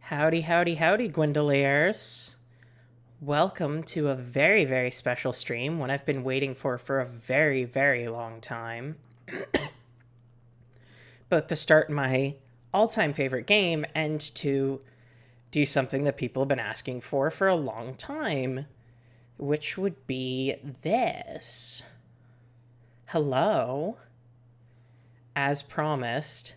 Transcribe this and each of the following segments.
Howdy, howdy, howdy, Gwendolairs. Welcome to a very, very special stream, one I've been waiting for a very, very long time. Both to start my all-time favorite game and to do something that people have been asking for a long time, which would be this. Hello. As promised.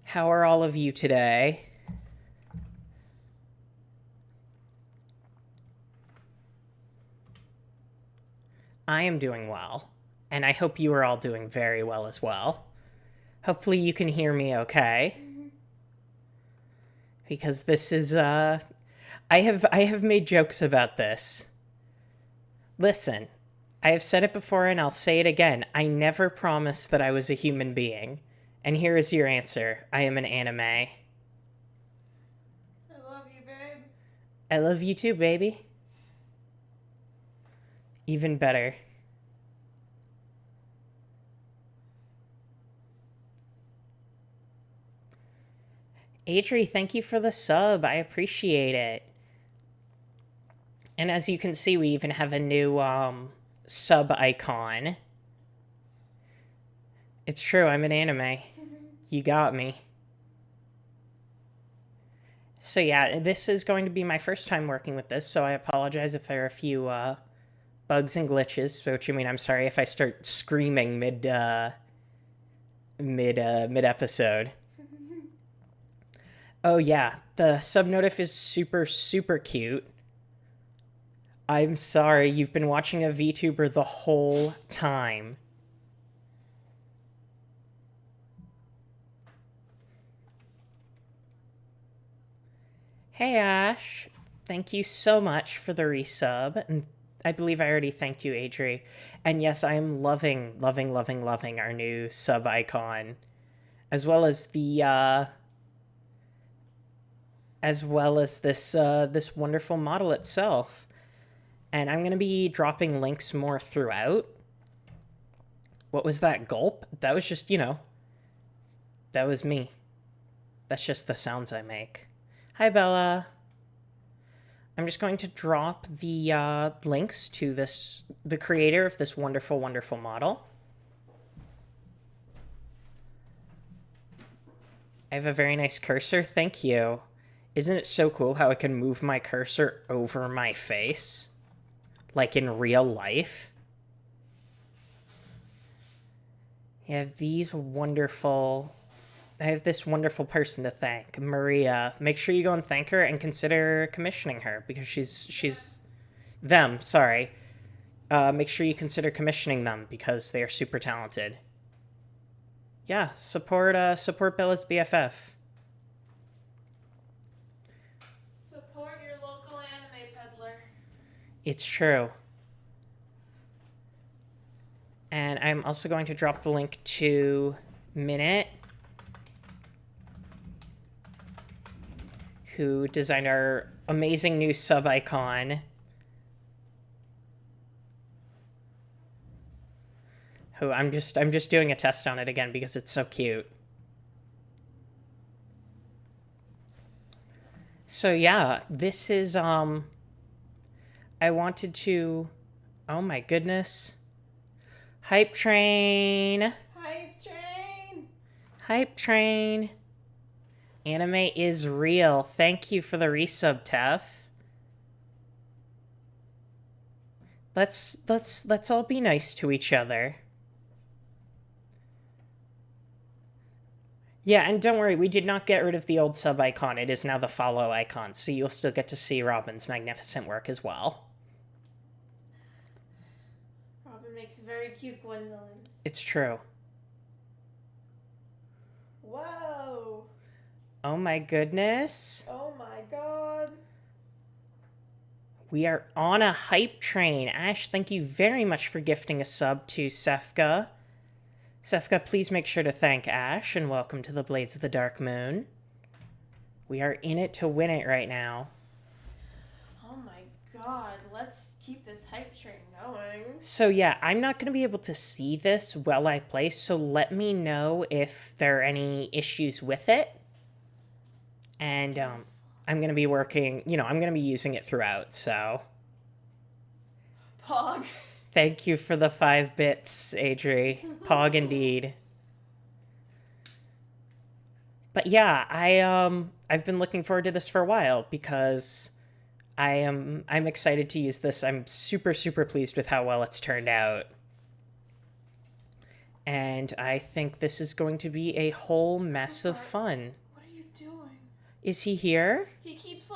How are all of you today? I am doing well, and I hope you are all doing very well as well. Hopefully you can hear me okay. Because this is, I have made jokes about this. Listen, I have said it before and I'll say it again. I never promised that I was a human being. And here is your answer. I am an anime. I love you, babe. I love you too, baby. Even better. Adri, thank you for the sub. I appreciate it. And as you can see, we even have a new sub icon. It's true, I'm an anime. You got me. So yeah, this is going to be my first time working with this, so I apologize if there are a few bugs and glitches, which I mean, I'm sorry if I start screaming mid-episode. Oh yeah, the subnotif is super, super cute. I'm sorry, you've been watching a VTuber the whole time. Hey Ash, thank you so much for the resub, and I believe I already thanked you, Adri. And yes, I am loving our new sub icon, as well as the this wonderful model itself. And I'm gonna be dropping links more throughout. What was that gulp? That was just, that was me. That's just the sounds I make. Hi, Bella. I'm just going to drop the links to the creator of this wonderful, wonderful model. I have a very nice cursor. Thank you. Isn't it so cool how I can move my cursor over my face? Like in real life? I have this wonderful person to thank, Maria. Make sure you go and thank her and consider commissioning her because she's them. Sorry. Make sure you consider commissioning them because they are super talented. Yeah, support Bella's BFF. Support your local anime peddler. It's true. And I'm also going to drop the link to Minute, who designed our amazing new sub icon. Who I'm just doing a test on it again because it's so cute. So yeah, this is I wanted to, oh my goodness. Hype train. Hype train. Hype train. Anime is real. Thank you for the resub, Tef. Let's all be nice to each other. Yeah, and don't worry, we did not get rid of the old sub icon. It is now the follow icon, so you'll still get to see Robin's magnificent work as well. Robin makes very cute Gwendolyn's. It's true. Whoa. Oh my goodness. Oh my god. We are on a hype train. Ash, thank you very much for gifting a sub to Sefka. Sefka, please make sure to thank Ash, and welcome to the Blades of the Dark Moon. We are in it to win it right now. Oh my god, let's keep this hype train going. So yeah, I'm not going to be able to see this while I play, so let me know if there are any issues with it. And I'm going to be working, I'm going to be using it throughout, so... Pog. Thank you for the 5 bits, Adri. Pog indeed. But yeah, I've been looking forward to this for a while because I'm excited to use this. I'm super, super pleased with how well it's turned out. And I think this is going to be a whole mess of fun. What are you doing? Is he here? He keeps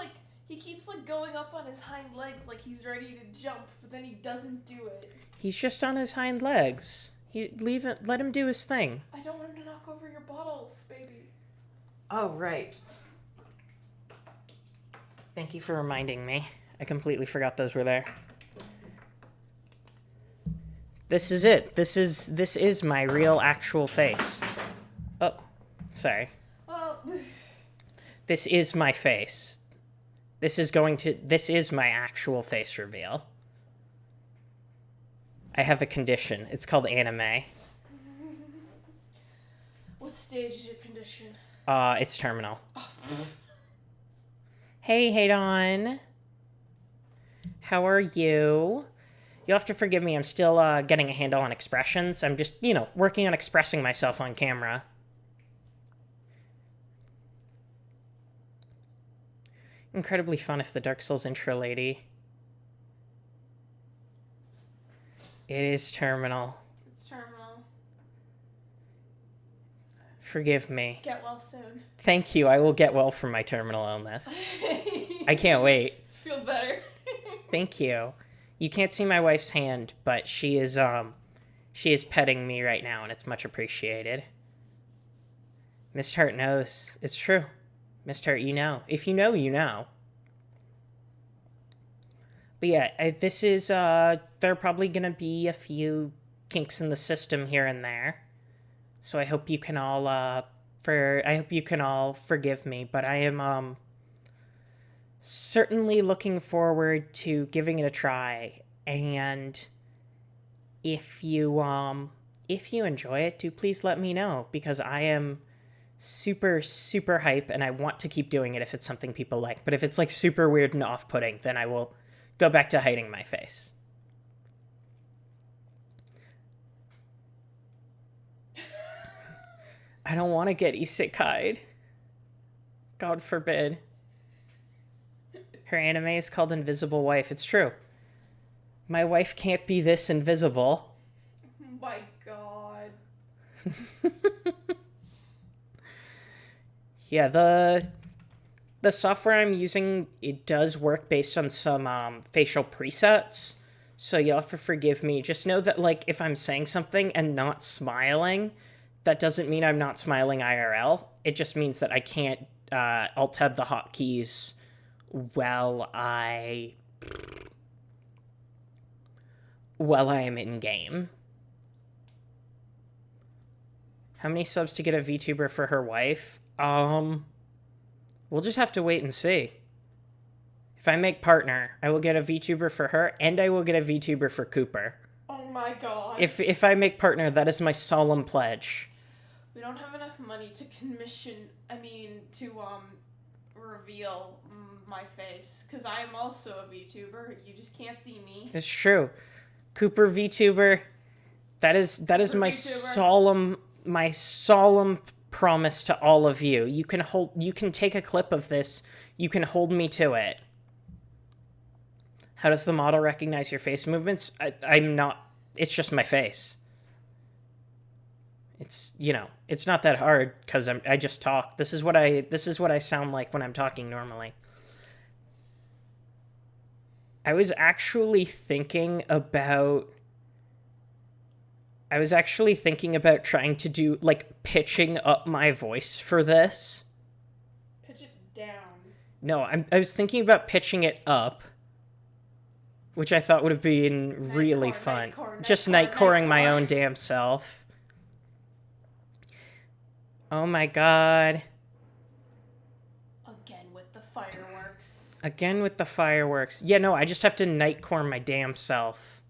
going up on his hind legs like he's ready to jump, but then he doesn't do it. He's just on his hind legs. Let him do his thing. I don't want him to knock over your bottles, baby. Oh, right. Thank you for reminding me. I completely forgot those were there. This is it. This is my real actual face. Oh, sorry. Well, This is my face. This is my actual face reveal. I have a condition. It's called anime. what stage is your condition? It's terminal. Hey, Haydon. How are you? You'll have to forgive me. I'm still getting a handle on expressions. I'm just, working on expressing myself on camera. Incredibly fun if the Dark Souls intro lady. It is terminal. It's terminal. Forgive me. Get well soon. Thank you. I will get well from my terminal illness. I can't wait. Feel better. Thank you. You can't see my wife's hand, but she is petting me right now, and it's much appreciated. Miss Hart knows. It's true. Miss Hart, you know. If you know, you know. But yeah, this is, there are probably gonna be a few kinks in the system here and there. So I hope you can all, forgive me, but I am, certainly looking forward to giving it a try. And if you enjoy it, do please let me know, because I am super, super hype, and I want to keep doing it if it's something people like. But if it's, like, super weird and off-putting, then I will go back to hiding my face. I don't want to get isekai'd. God forbid. Her anime is called Invisible Wife. It's true. My wife can't be this invisible. Oh my god. Yeah, the software I'm using, it does work based on some facial presets, so you'll have to forgive me. Just know that, like, if I'm saying something and not smiling, that doesn't mean I'm not smiling IRL. It just means that I can't alt-tab the hotkeys while I am in-game. How many subs to get a VTuber for her wife? We'll just have to wait and see. If I make partner, I will get a VTuber for her, and I will get a VTuber for Cooper. Oh my god. If I make partner, that is my solemn pledge. We don't have enough money to reveal my face, because I am also a VTuber. You just can't see me. It's true. Cooper VTuber, that is my VTuber. solemn promise to all of you. You can take a clip of this. You can hold me to it. How does the model recognize your face movements? It's just my face. It's, it's not that hard because I just talk. This is what I sound like when I'm talking normally. I was actually thinking about trying to do, like, pitching up my voice for this. Pitch it down. No, I was thinking about pitching it up, which I thought would have been really fun. Just nightcoring my own damn self. Oh my god. Again with the fireworks. Again with the fireworks. Yeah, no, I just have to Nightcore my damn self.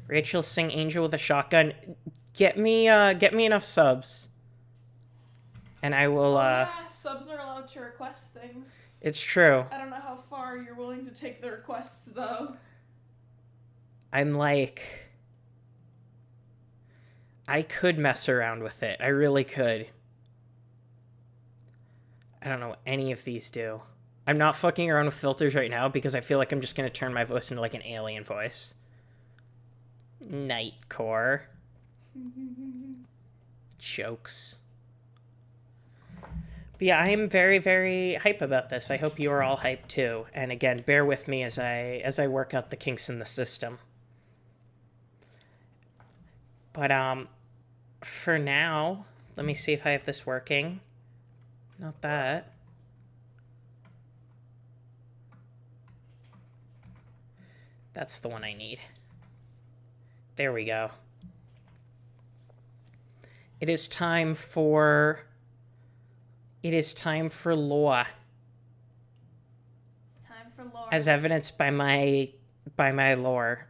Rachel, sing Angel with a Shotgun. Get me enough subs. And I will, yeah, subs are allowed to request things. It's true. I don't know how far you're willing to take the requests, though. I'm like... I could mess around with it. I really could. I don't know what any of these do. I'm not fucking around with filters right now because I feel like I'm just going to turn my voice into like an alien voice. Nightcore. Jokes. But yeah, I am very, very hype about this. I hope you are all hyped too. And again, bear with me as I work out the kinks in the system. But for now, let me see if I have this working. Not that. That's the one I need. There we go. It is time for law. It's time for lore. As evidenced by my lore.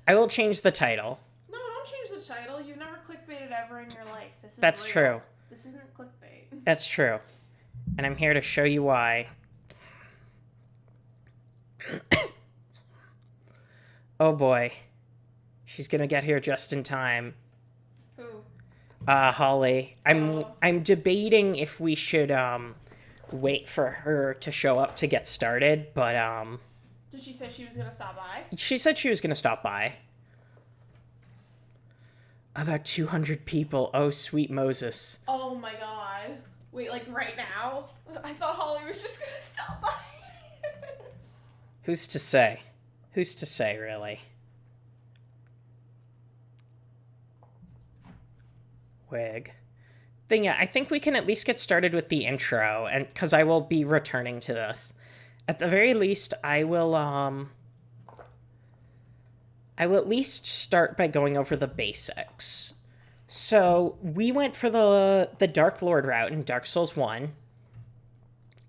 I will change the title. No, don't change the title. You've never clickbaited ever in your life. This is That's real. true. This isn't clickbait. That's true. And I'm here to show you why. Oh boy. She's gonna get here just in time. Who? Holly. I'm debating if we should wait for her to show up to get started, but Did she say she was gonna stop by? she said she was gonna stop by. About 200 people. Oh, sweet Moses. Oh my god. Wait, like right now? I thought Holly was just gonna stop by. Who's to say? Who's to say, really? Wig. Then yeah, I think we can at least get started with the intro, and because I will be returning to this. At the very least, I will at least start by going over the basics. So, we went for the Dark Lord route in Dark Souls 1,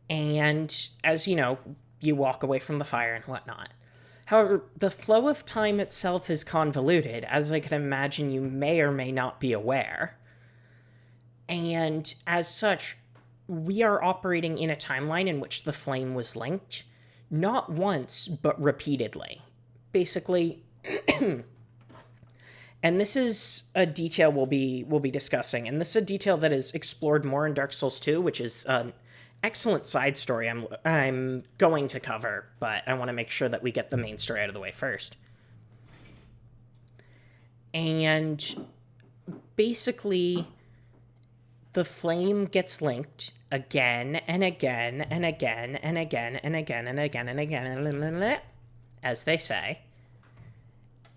and as you know, you walk away from the fire and whatnot. However, the flow of time itself is convoluted, as I can imagine you may or may not be aware. And as such, we are operating in a timeline in which the flame was linked, not once, but repeatedly. Basically, and this is a detail we'll be discussing, and this is a detail that is explored more in Dark Souls 2, which is an excellent side story I'm going to cover, but I want to make sure that we get the main story out of the way first. And basically, the flame gets linked again and again and again and again and again and again and again, as they say.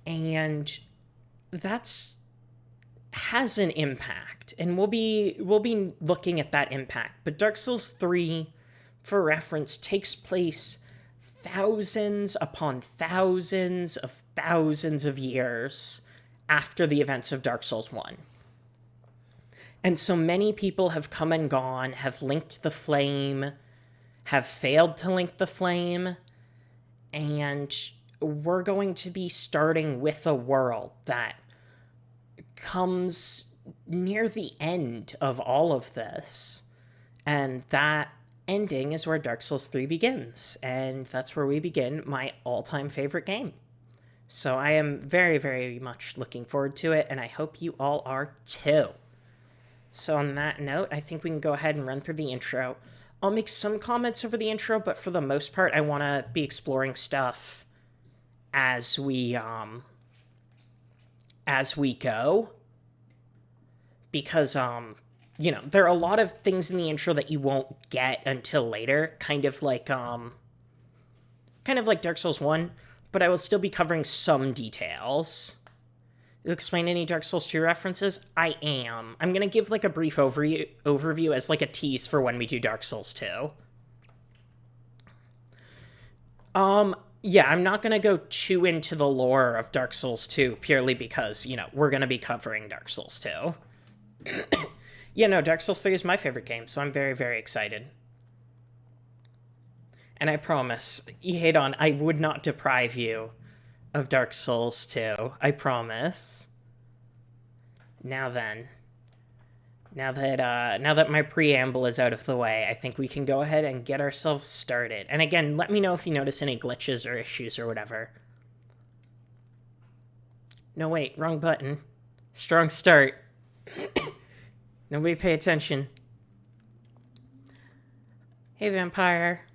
And that's has an impact, and we'll be looking at that impact. But Dark Souls 3, for reference, takes place thousands upon thousands of years after the events of Dark Souls 1. And so many people have come and gone, have linked the flame, have failed to link the flame, and we're going to be starting with a world that comes near the end of all of this. And that ending is where Dark Souls 3 begins. And that's where we begin my all-time favorite game. So I am very, very much looking forward to it, and I hope you all are too. So on that note, I think we can go ahead and run through the intro. I'll make some comments over the intro, but for the most part, I want to be exploring stuff as we go. Because, you know, there are a lot of things in the intro that you won't get until later, kind of like Dark Souls 1, but I will still be covering some details. You'll explain any Dark Souls 2 references? I am. I'm going to give, like, a brief overview as, like, a tease for when we do Dark Souls 2. Yeah, I'm not going to go too into the lore of Dark Souls 2, purely because, you know, we're going to be covering Dark Souls 2. Yeah, no, Dark Souls 3 is my favorite game, so I'm very, very excited. And I promise, Ehadon, I would not deprive you of Dark Souls 2. I promise. Now then. Now that my preamble is out of the way, I think we can go ahead and get ourselves started. And again, let me know if you notice any glitches or issues or whatever. No, wait, wrong button. Strong start. Nobody pay attention. Hey, vampire.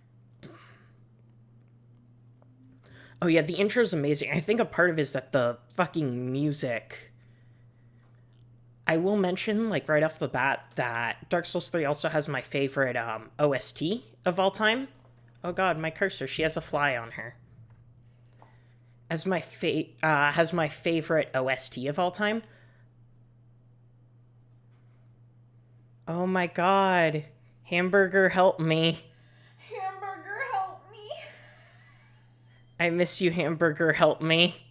Oh yeah, the intro's amazing. I think a part of it is that the fucking music... I will mention, like, right off the bat, that Dark Souls 3 also has my favorite OST of all time. Oh god, my cursor, she has a fly on her. Has my favorite OST of all time. Oh my god. Hamburger, help me. Hamburger, help me. I miss you, Hamburger, help me.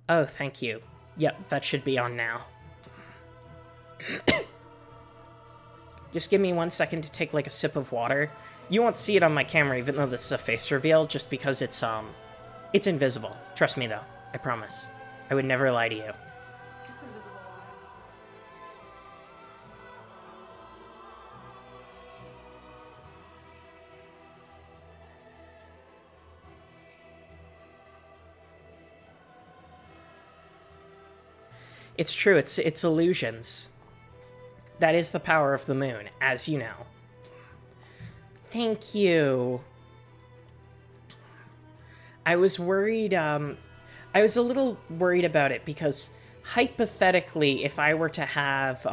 Oh, thank you. Yep, that should be on now. Just give me 1 second to take, like, a sip of water. You won't see it on my camera, even though this is a face reveal, just because it's invisible. Trust me, though. I promise. I would never lie to you. It's invisible. It's true, it's illusions. That is the power of the moon, as you know. Thank you. I was worried, I was a little worried about it because, hypothetically, if I were to have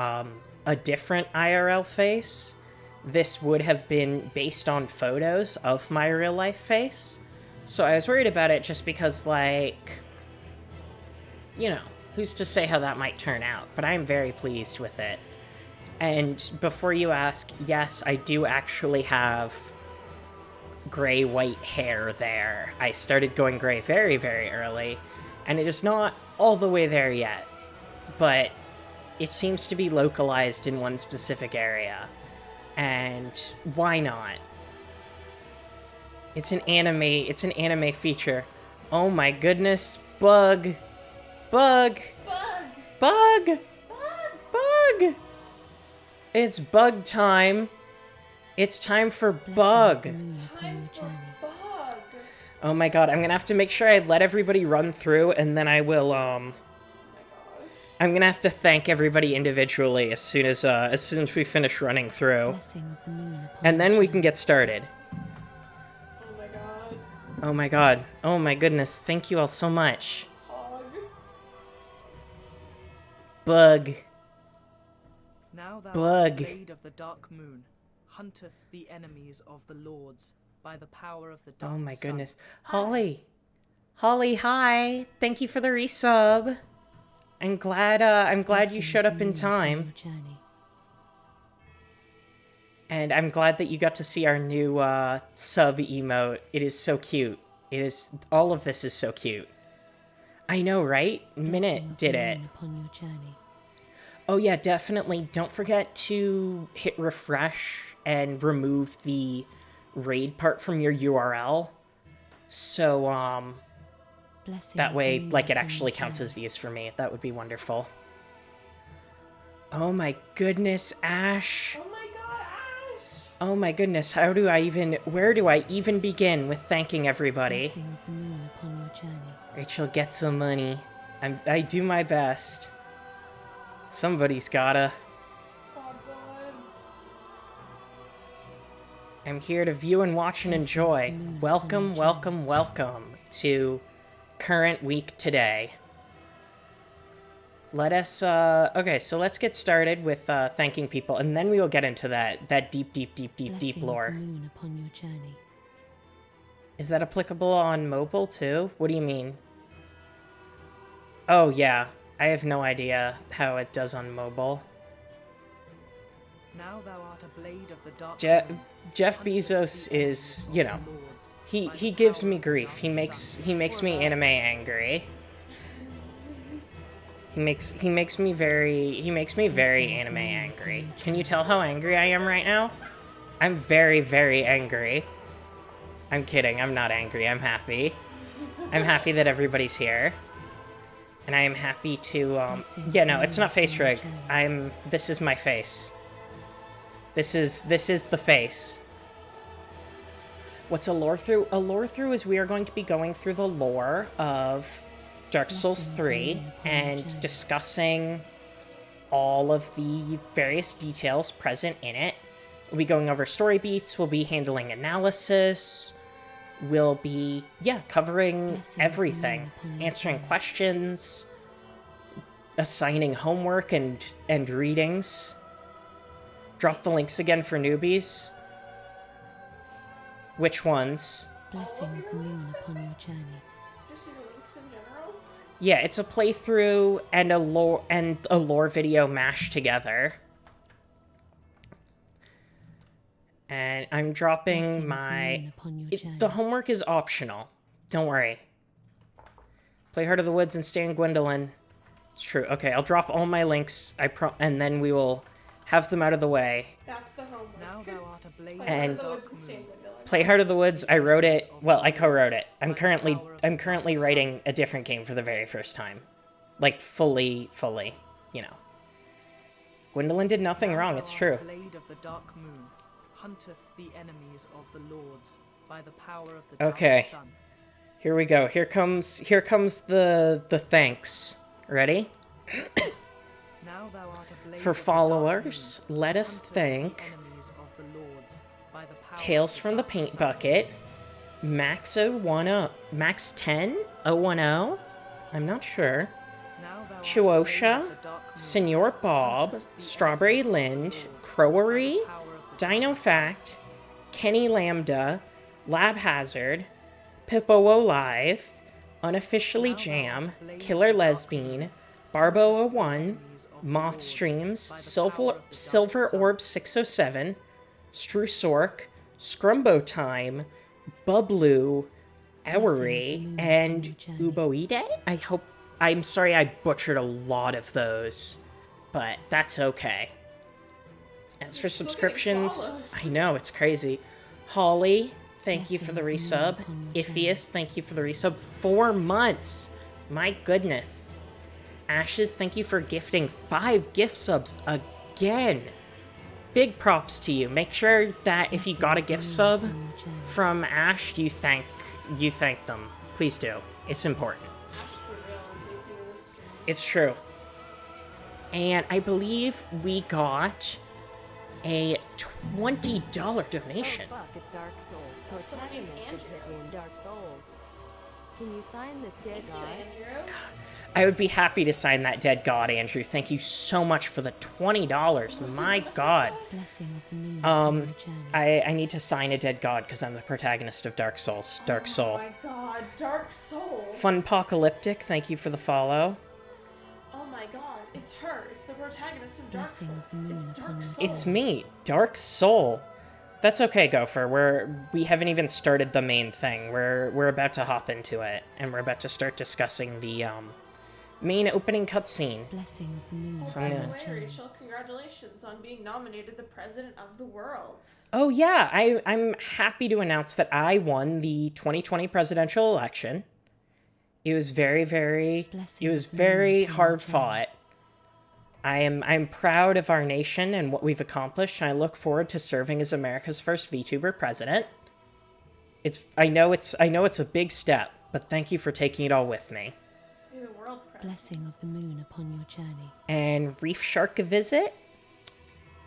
a different IRL face, this would have been based on photos of my real-life face. So I was worried about it just because, like, you know, who's to say how that might turn out? But I'm very pleased with it. And before you ask, yes, I do actually have gray-white hair there. I started going gray very, very early, and it is not all the way there yet. But it seems to be localized in one specific area. And why not? It's an anime feature. Oh my goodness, bug! Bug! Bug! Bug! Bug! It's bug time. It's time for bug. Time for bug. Oh my god, I'm gonna have to make sure I let everybody run through, and then I will, Oh my gosh. I'm gonna have to thank everybody individually as soon as we finish running through. And then we can get started. Oh my god. Oh my god. Oh my goodness. Thank you all so much. Hog. Bug. Now thou Bug. art the blade of the dark moon, hunteth the enemies of the lords by the power of the dark Oh my sun. goodness. Holly. Holly, hi. Thank you for the resub. I'm glad you showed up in time. And I'm glad that you got to see our new sub emote. It is so cute. All of this is so cute. I know, right? Minute did it. Oh yeah, definitely. Don't forget to hit refresh and remove the raid part from your URL. So, that way, like, it actually counts as views for me. That would be wonderful. Oh my goodness, Ash. Oh my god, Ash! Oh my goodness, where do I even begin with thanking everybody? Rachel, get some money. I do my best. Somebody's gotta. Oh god. I'm here to view and watch and enjoy. Welcome, welcome, welcome to current week today. Let us, okay, so let's get started with thanking people, and then we will get into that deep lore. Is that applicable on mobile too? What do you mean? Oh yeah, I have no idea how it does on mobile. Now thou art a blade of the dark moon, Jeff Bezos is, you know, he gives by the power me of the grief. dark He makes sun. me anime angry. He makes me very anime angry. Can you tell how angry I am right now? I'm very, very angry. I'm kidding, I'm not angry, I'm happy. I'm happy that everybody's here. And I am happy to, yeah, no, it's not face rig. This is my face. This is the face. What's a lore through? A lore through is we are going to be going through the lore of Dark Souls 3 and discussing all of the various details present in it. We'll be going over story beats, we'll be handling analysis, we'll be, yeah, covering everything, answering questions, assigning homework and readings. Drop the links again for newbies. Which ones? Blessing of the moon upon your journey. Just your links in general? Yeah, it's a playthrough and a lore video mashed together. And I'm dropping my... the homework is optional. Don't worry. Play Heart of the Woods and stay in Gwendolyn. It's true. Okay, I'll drop all my links. And then we will have them out of the way. That's the homework. Now thou art a blade And- of the dark moon. Play Heart of the Woods. I wrote it. Well, I co-wrote it. I'm currently writing a different game for the very first time, like fully, you know. Gwendolyn did nothing wrong. It's true. The blade of the dark moon hunteth the enemies of the lords by the power of the dark Okay. sun. Here we go. Here comes the thanks. Ready? Now thou art a blade For of the dark followers, moon, let us hunteth the thank enemies of the lords by the power Tales of from the dark Paint sun. Bucket, Max 010, Max 10 010. I'm not sure. Now thou art a Shuosha, blade of the dark moon, Senor Bob, hunteth the Strawberry enemies of the Lind, lords Crowery, by the power of the Dino dark sun. Fact, Kenny Lambda, Lab Hazard, Pippo Live, Unofficially Jam, Killer Lesbian, Barbo01, Moth Streams, Silver Orb 607, Strusork, Scrumbo Time, Bublu, Ewery, and Uboide? I'm sorry I butchered a lot of those, but that's okay. As for Still getting subscriptions, follows. I know, it's crazy. Holly, thank you for the resub. Iphius, thank you for the resub. 4 months! My goodness. Ashes, thank you for gifting 5 gift subs again. Big props to you. Make sure that if you got a gift sub from Ash, you thank them. Please do. It's important. Ash the real MVP of this stream. It's true. And I believe we got a $20 donation. Oh, fuck, it's Dark Soul. Somebody named Protagonist Andrew. in Dark Souls. Can you sign this dead Thank you, guy? Andrew. I would be happy to sign that dead god, Andrew. Thank you so much for the $20. My god. Blessing of the moon upon your journey. I need to sign a dead god because I'm the protagonist of Dark Souls. Dark Oh Soul. my god, Dark Soul. Funpocalyptic, thank you for the follow. Oh my god, it's her. It's the protagonist of Dark Blessing Souls. of the moon It's upon Dark your Soul. It's me, Dark Soul. That's okay, Gopher. We haven't even started the main thing. We're about to hop into it, and we're about to start discussing the main opening cutscene. Blessing of the moon Oh, So by I'm the gonna- way, Rachel, congratulations on being nominated the President of the World. Oh yeah, I'm happy to announce that I won the 2020 presidential election. It was very hard fought. I'm proud of our nation and what we've accomplished, and I look forward to serving as America's first VTuber president. I know it's a big step, but thank you for taking it all with me. You're the world president. Blessing of the moon upon your journey. And Reef Shark a visit,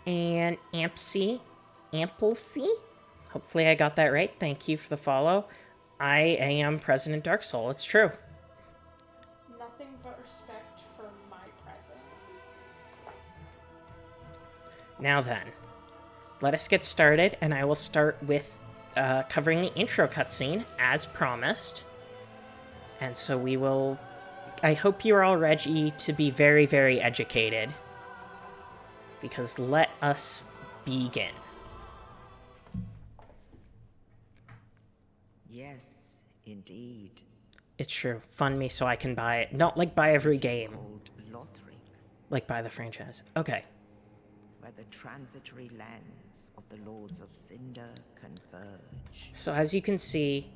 and Amplesy. Hopefully I got that right. Thank you for the follow. I am President Dark Soul. It's true. Nothing but respect for my president. Now then, let us get started, and I will start with covering the intro cutscene, as promised. And so we will... I hope you're all ready to be very educated, because let us begin. Yes, indeed. It's true. Fund me so I can buy it. Not like buy every It is game. called Lothric, Like by the franchise. Okay. where the transitory lands of the Lords of Cinder converge. So as you can see,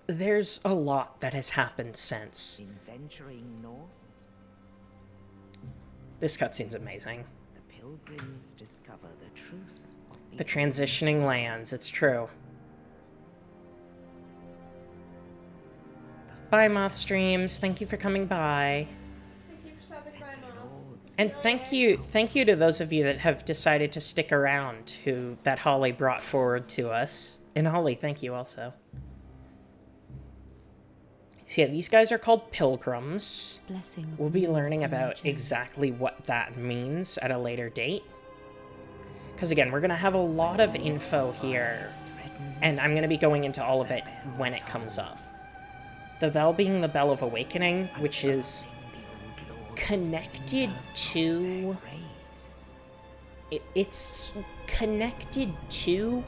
there's a lot that has happened since. In venturing north, This cutscene's amazing. the pilgrims discover the truth of The transitioning lands, it's true. Bye, Moth Streams. Thank you for coming by. Thank you for stopping by, Mom. Lords. And thank you to those of you that have decided to stick around, that Holly brought forward to us. And Holly, thank you also. So yeah, these guys are called pilgrims. Blessing of We'll the be moon learning upon your about journey. exactly what that means at a later date. Because again, we're going to have a lot of info here, and I'm going to be going into all of it when it comes up. The bell being the Bell of Awakening, which is connected to... It's connected to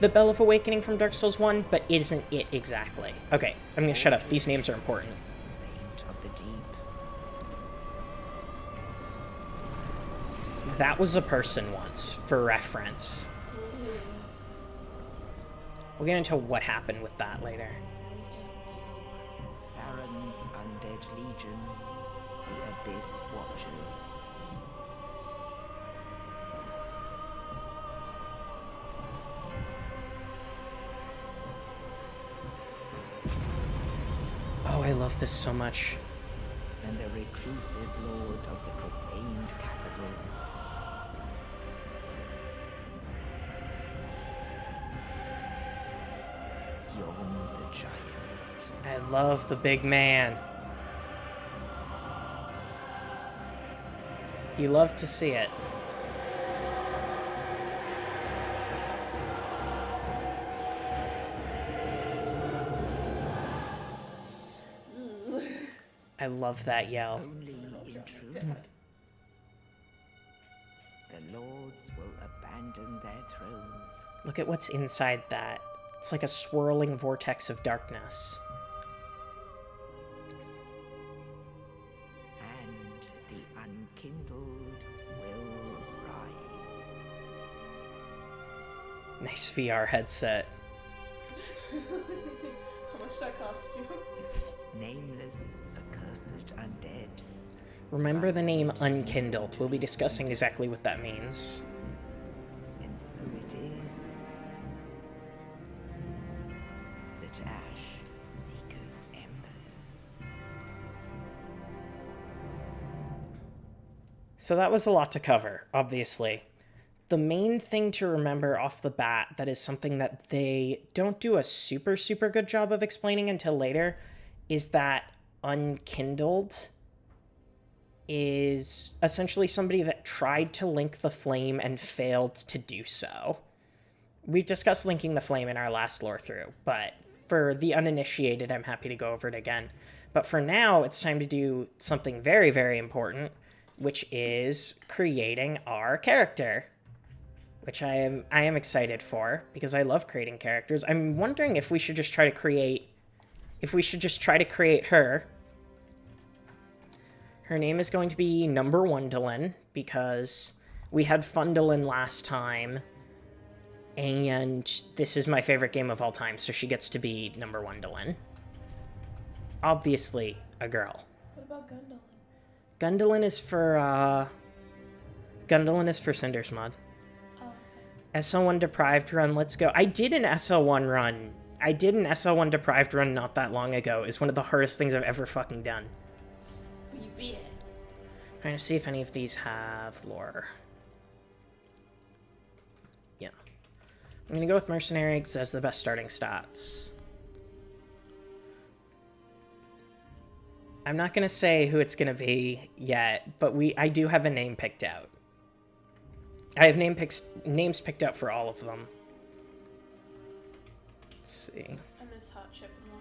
the Bell of Awakening from Dark Souls 1, but isn't it exactly. Okay, I'm going to shut up. These names are important. Saint of the deep. That was a person once, for reference. We'll get into what happened with that later. Farron's undead legion, the Abyss Watchers. Oh, I love this so much. And a reclusive lord of the profaned capital. Yon the giant. I love the big man. You love to see it. I love that yell. Only in truth. The lords will abandon their thrones. Look at what's inside that. It's like a swirling vortex of darkness. And the unkindled will rise. Nice VR headset. How much that cost you? Nameless, accursed undead. Remember the name Unkindled. We'll be discussing exactly what that means. And so it is that ash seeketh embers. So that was a lot to cover, obviously. The main thing to remember off the bat that is something that they don't do a super good job of explaining until later is that Unkindled is essentially somebody that tried to link the flame and failed to do so. We've discussed linking the flame in our last Lorethrough, but for the uninitiated, I'm happy to go over it again. But for now, it's time to do something very important, which is creating our character, which I am excited for because I love creating characters. I'm wondering if we should just try to create her. Her name is going to be Number Wondelin because we had Fundelin last time, and this is my favorite game of all time, so she gets to be Number Wondelin. Obviously, a girl. What about Gundolin? Gundelin is for Cinder's mod. Oh, okay. SL1 Deprived run, let's go. I did an SL1 run. I did an SL1 Deprived run not that long ago. It's one of the hardest things I've ever fucking done. But you beat it. Trying to see if any of these have lore. Yeah. I'm gonna go with Mercenary because that's the best starting stats. I'm not gonna say who it's gonna be yet, but I do have a name picked out. I have names picked out for all of them. Let's see. I miss Hot Chip and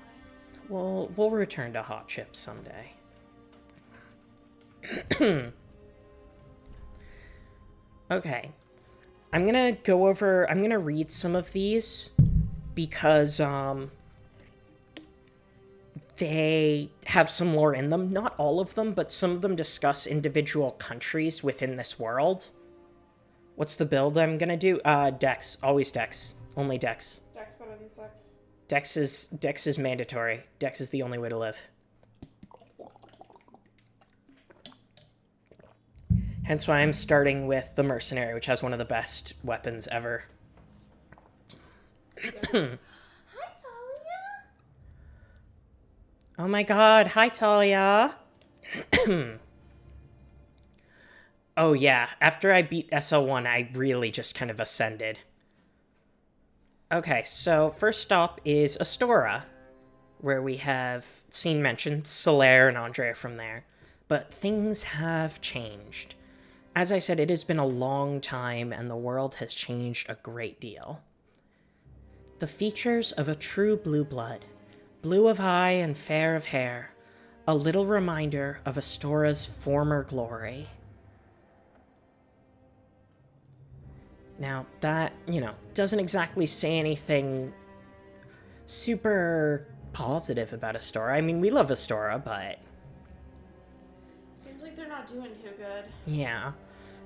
Wine. We'll return to Hot Chip someday. Okay. I'm gonna read some of these because they have some lore in them. Not all of them, but some of them discuss individual countries within this world. What's the build I'm gonna do? Dex. Always Dex. Only Dex. Dex better than sex. Dex is mandatory. Dex is the only way to live. Hence why I'm starting with the Mercenary, which has one of the best weapons ever. Hi, Talia. Oh my god, hi Talia! Oh yeah, after I beat SL1, I really just kind of ascended. Okay, so first stop is Astora, where we have seen mentioned Solaire and Andrea from there. But things have changed. As I said, it has been a long time, and the world has changed a great deal. The features of a true blue blood, blue of eye and fair of hair, a little reminder of Astora's former glory. Now, that, doesn't exactly say anything super positive about Astora. I mean, we love Astora, but... Seems like they're not doing too good. Yeah.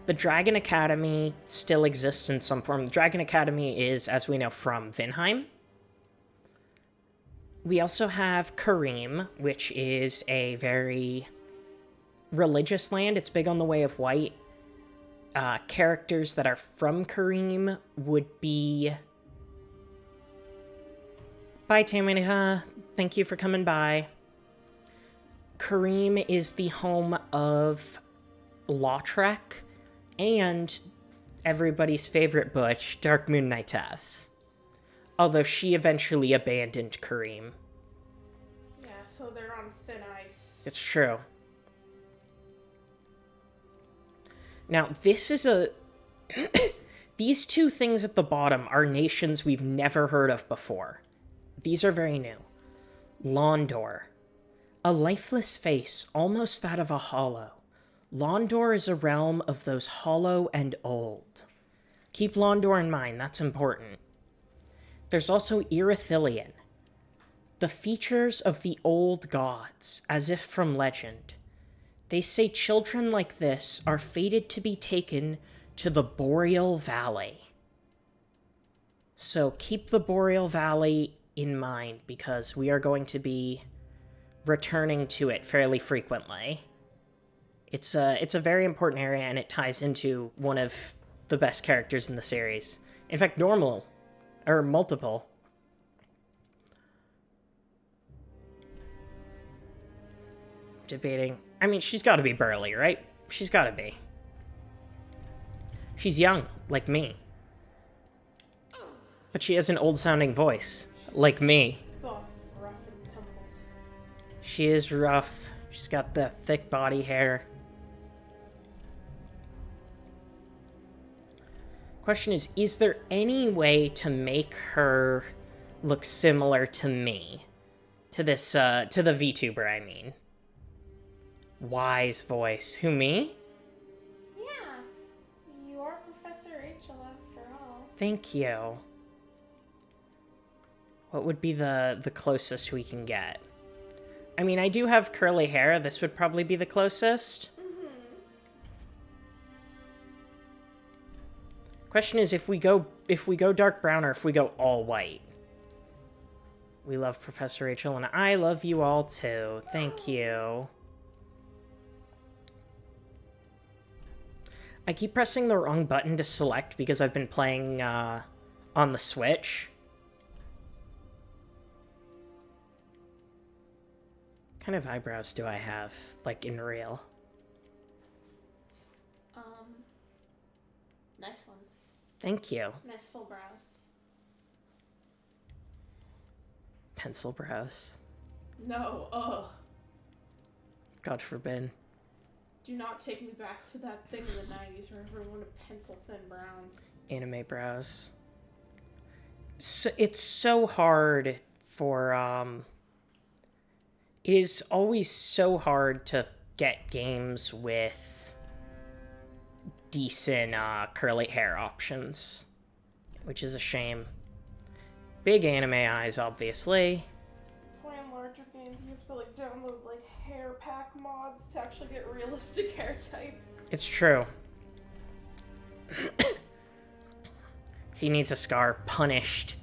The Dragon Academy still exists in some form. The Dragon Academy is, as we know, from Vinheim. We also have Karim, which is a very religious land. It's big on the Way of White. Characters that are from Karim would be... Bye, Tamina. Thank you for coming by. Karim is the home of Lothric and everybody's favorite butch, Dark Moon Knightess. Although she eventually abandoned Karim. Yeah, so they're on thin ice. It's true. Now, this is a... These two things at the bottom are nations we've never heard of before. These are very new. Londor. A lifeless face, almost that of a hollow. Londor is a realm of those hollow and old. Keep Londor in mind, that's important. There's also Irithilian. The features of the old gods, as if from legend. They say children like this are fated to be taken to the Boreal Valley. So keep the Boreal Valley in mind, because we are going to be returning to it fairly frequently. It's a very important area, and it ties into one of the best characters in the series. In fact, multiple. Debating. I mean, she's got to be burly, right? She's got to be. She's young, like me. But she has an old-sounding voice, like me. Buff, rough, and tumble. She is rough. She's got the thick body hair. Question is there any way to make her look similar to me? To this, to the VTuber, I mean. Wise voice. Who, me? Yeah. You are Professor Rachel after all. Thank you. What would be the closest we can get? I mean, I do have curly hair. This would probably be the closest. Question is if we go dark brown or if we go all white. We love Professor Rachel, and I love you all too. Thank you. I keep pressing the wrong button to select because I've been playing on the Switch. What kind of eyebrows do I have, like, in real? Nice ones. Thank you. Nice full brows. Pencil brows. No, ugh. God forbid. Do not take me back to that thing in the 90s where everyone had pencil-thin browns. Anime brows. So, it's so hard for, It is always so hard to get games with decent, curly hair options. Which is a shame. Big anime eyes, obviously. That's why I'm larger games, you have to like download like hair pack mods to actually get realistic hair types. It's true. He needs a scar. Punished.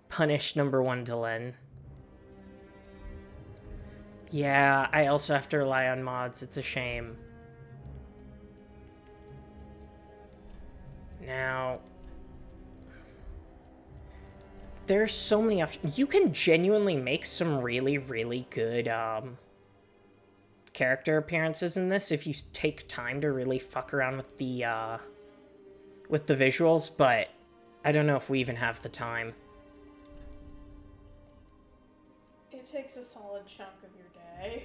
Punished #1 Dylan. Yeah, I also have to rely on mods. It's a shame. Now, there's so many options. You can genuinely make some really, really good character appearances in this if you take time to really fuck around with the visuals, but I don't know if we even have the time. It takes a solid chunk of your day.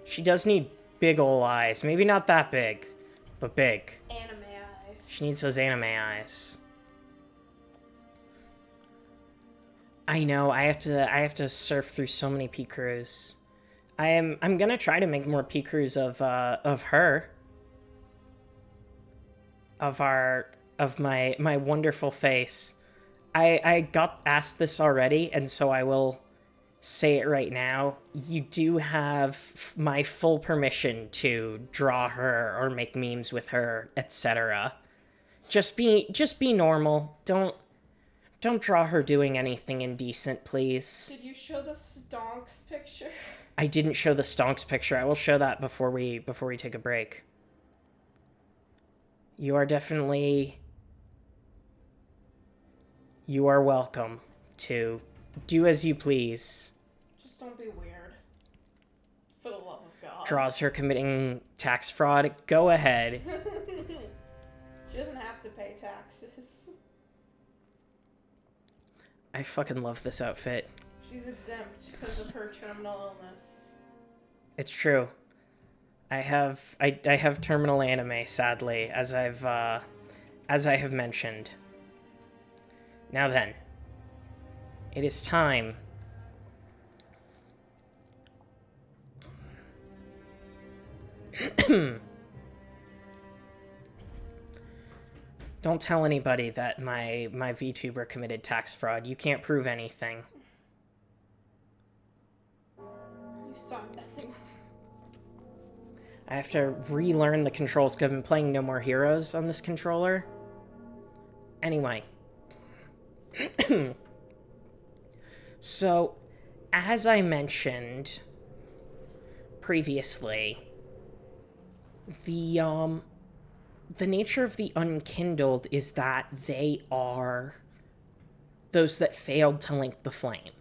She does need big ol' eyes. Maybe not that big, but big. Anime eyes. She needs those anime eyes. I know, I have to surf through so many P-crews. I'm gonna try to make more P-crews of her. Of my wonderful face. I got asked this already, and so I will say it right now. You do have my full permission to draw her or make memes with her, etc. Just be normal. Don't draw her doing anything indecent, please. Did you show the stonks picture? I didn't show the stonks picture. I will show that before we take a break. You are definitely... You are welcome to do as you please. Just don't be weird. For the love of God. Draws her committing tax fraud. Go ahead. She doesn't have to pay taxes. I fucking love this outfit. She's exempt because of her terminal illness. It's true. I have terminal anime, sadly, as I have mentioned. Now then, it is time. Don't tell anybody that my VTuber committed tax fraud. You can't prove anything. You saw nothing. I have to relearn the controls because I've been playing No More Heroes on this controller. Anyway. So, as I mentioned previously, the nature of the Unkindled is that they are those that failed to link the flame.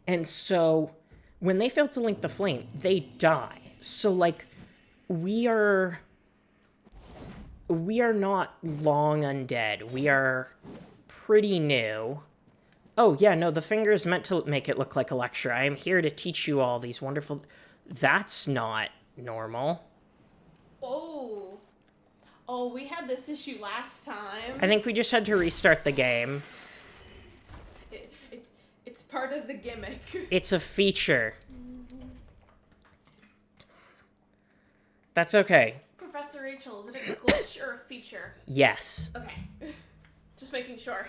And so, when they fail to link the flame, they die. So, like, we are not long undead. We are pretty new. Oh, yeah, no, the finger is meant to make it look like a lecture. I am here to teach you all these wonderful... That's not normal. Oh. Oh, we had this issue last time. I think we just had to restart the game. It's part of the gimmick. It's a feature. That's okay. Professor Rachel, is it a glitch or a feature? Yes. Okay. Just making sure.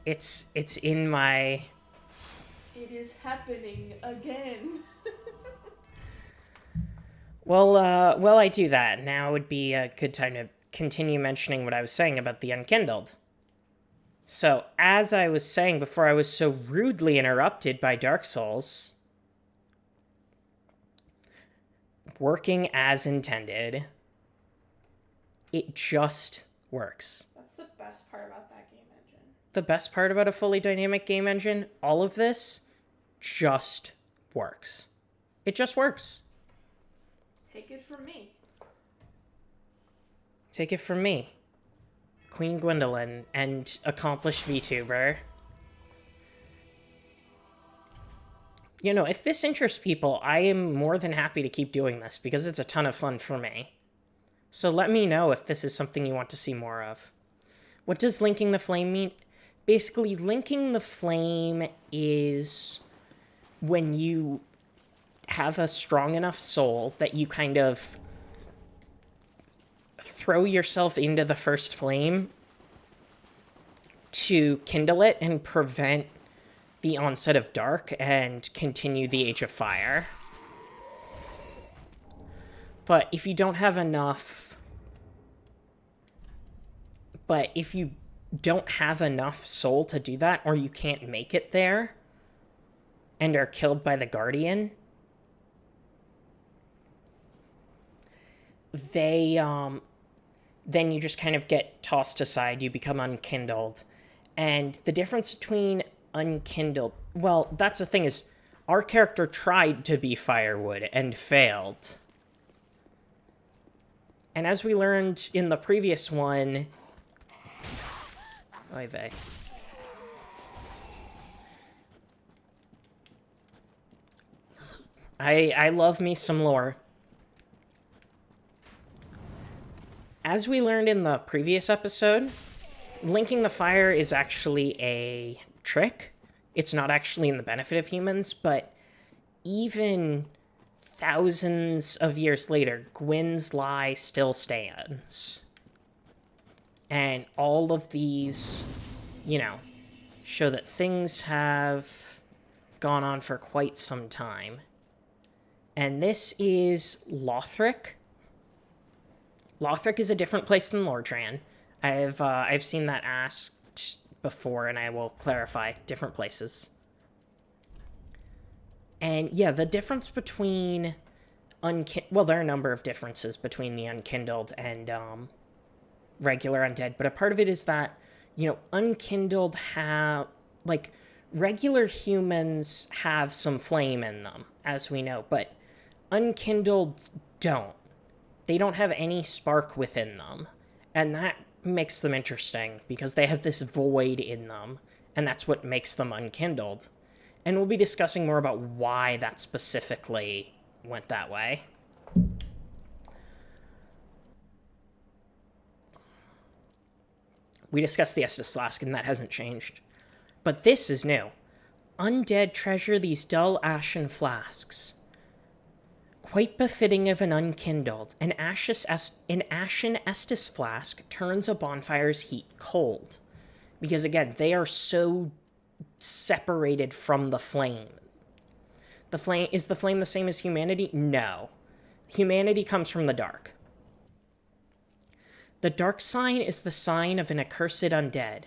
It's in my... It is happening again. Well, while I do that, now would be a good time to continue mentioning what I was saying about the Unkindled. So, as I was saying before I was so rudely interrupted by Dark Souls, working as intended, it just works. That's the best part about that game engine. The best part about a fully dynamic game engine, all of this just works. It just works. Take it from me. Take it from me, Queen Gwendolyn, and accomplished VTuber. You know, if this interests people, I am more than happy to keep doing this, because it's a ton of fun for me. So let me know if this is something you want to see more of. What does linking the flame mean? Basically, linking the flame is when you have a strong enough soul that you kind of throw yourself into the first flame to kindle it and prevent the onset of dark and continue the Age of Fire. But if you don't have enough... But if you don't have enough soul to do that, or you can't make it there, and are killed by the Guardian, then you just kind of get tossed aside, you become unkindled. And the difference between unkindled... Well, that's the thing is, our character tried to be Firewood and failed. And as we learned in the previous one... Oy vey. I love me some lore. As we learned in the previous episode, linking the fire is actually a trick. It's not actually in the benefit of humans, but even thousands of years later, Gwyn's lie still stands. And all of these, you know, show that things have gone on for quite some time. And this is Lothric. Lothric is a different place than Lordran. I've seen that asked before, and I will clarify. Different places. And yeah, the difference between well, there are a number of differences between the unkindled and regular undead, but a part of it is that, you know, unkindled have, like, regular humans have some flame in them, as we know, but unkindled don't. They don't have any spark within them, and that makes them interesting, because they have this void in them, and that's what makes them unkindled. And we'll be discussing more about why that specifically went that way. We discussed the Estus Flask, and that hasn't changed. But this is new. Undead treasure these dull ashen flasks. Quite befitting of an unkindled, an ashen Estus flask turns a bonfire's heat cold. Because again, they are so separated from the flame. Is the flame the same as humanity? No. Humanity comes from the dark. The dark sign is the sign of an accursed undead.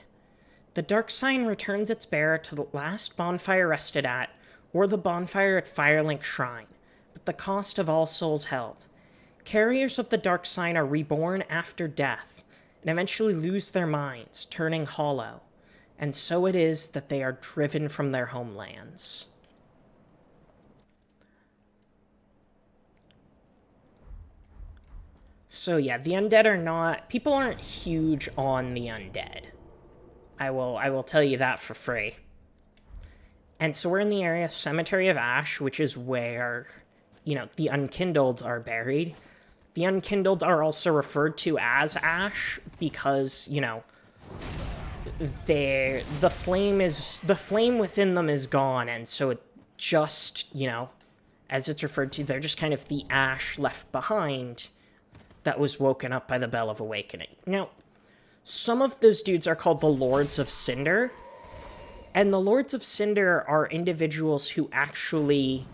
The dark sign returns its bearer to the last bonfire rested at, or the bonfire at Firelink Shrine, but the cost of all souls held. Carriers of the dark sign are reborn after death, and eventually lose their minds, turning hollow, and so it is that they are driven from their homelands. So yeah, the undead are not... People aren't huge on the undead. I will tell you that for free. And so we're in the area Cemetery of Ash, which is where, you know, the unkindled are buried. The unkindled are also referred to as Ash because, you know, the flame within them is gone, and so it just, you know, as it's referred to, they're just kind of the ash left behind that was woken up by the Bell of Awakening. Now, some of those dudes are called the Lords of Cinder, and the Lords of Cinder are individuals who actually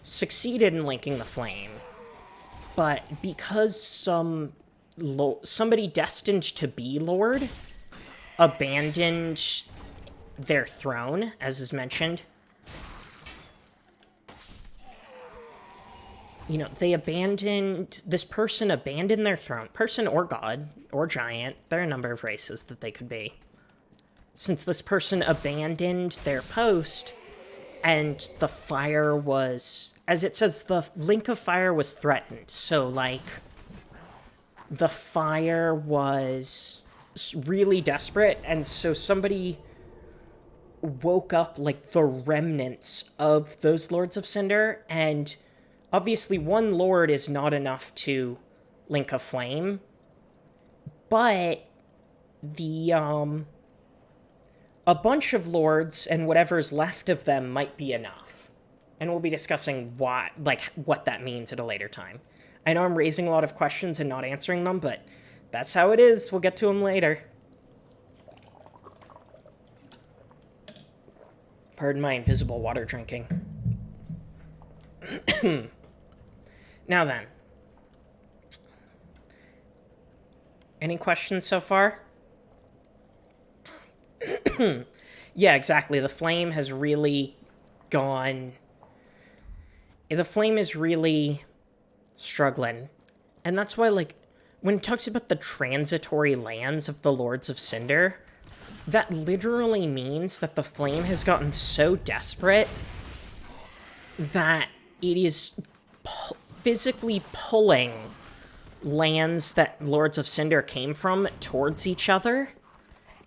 succeeded in linking the flame, but because somebody destined to be Lord abandoned their throne, as is mentioned, you know, this person abandoned their throne. Person or god, or giant. There are a number of races that they could be. Since this person abandoned their post, and the fire was... As it says, the link of fire was threatened. So, like, the fire was really desperate, and so somebody woke up, like, the remnants of those Lords of Cinder, and... Obviously, one lord is not enough to link a flame, but a bunch of lords and whatever's left of them might be enough. And we'll be discussing what that means at a later time. I know I'm raising a lot of questions and not answering them, but that's how it is. We'll get to them later. Pardon my invisible water drinking. Now then. Any questions so far? Yeah, exactly. The flame has really gone... The flame is really struggling. And that's why, like, when it talks about the transitory lands of the Lords of Cinder, that literally means that the flame has gotten so desperate that it is physically pulling lands that Lords of Cinder came from towards each other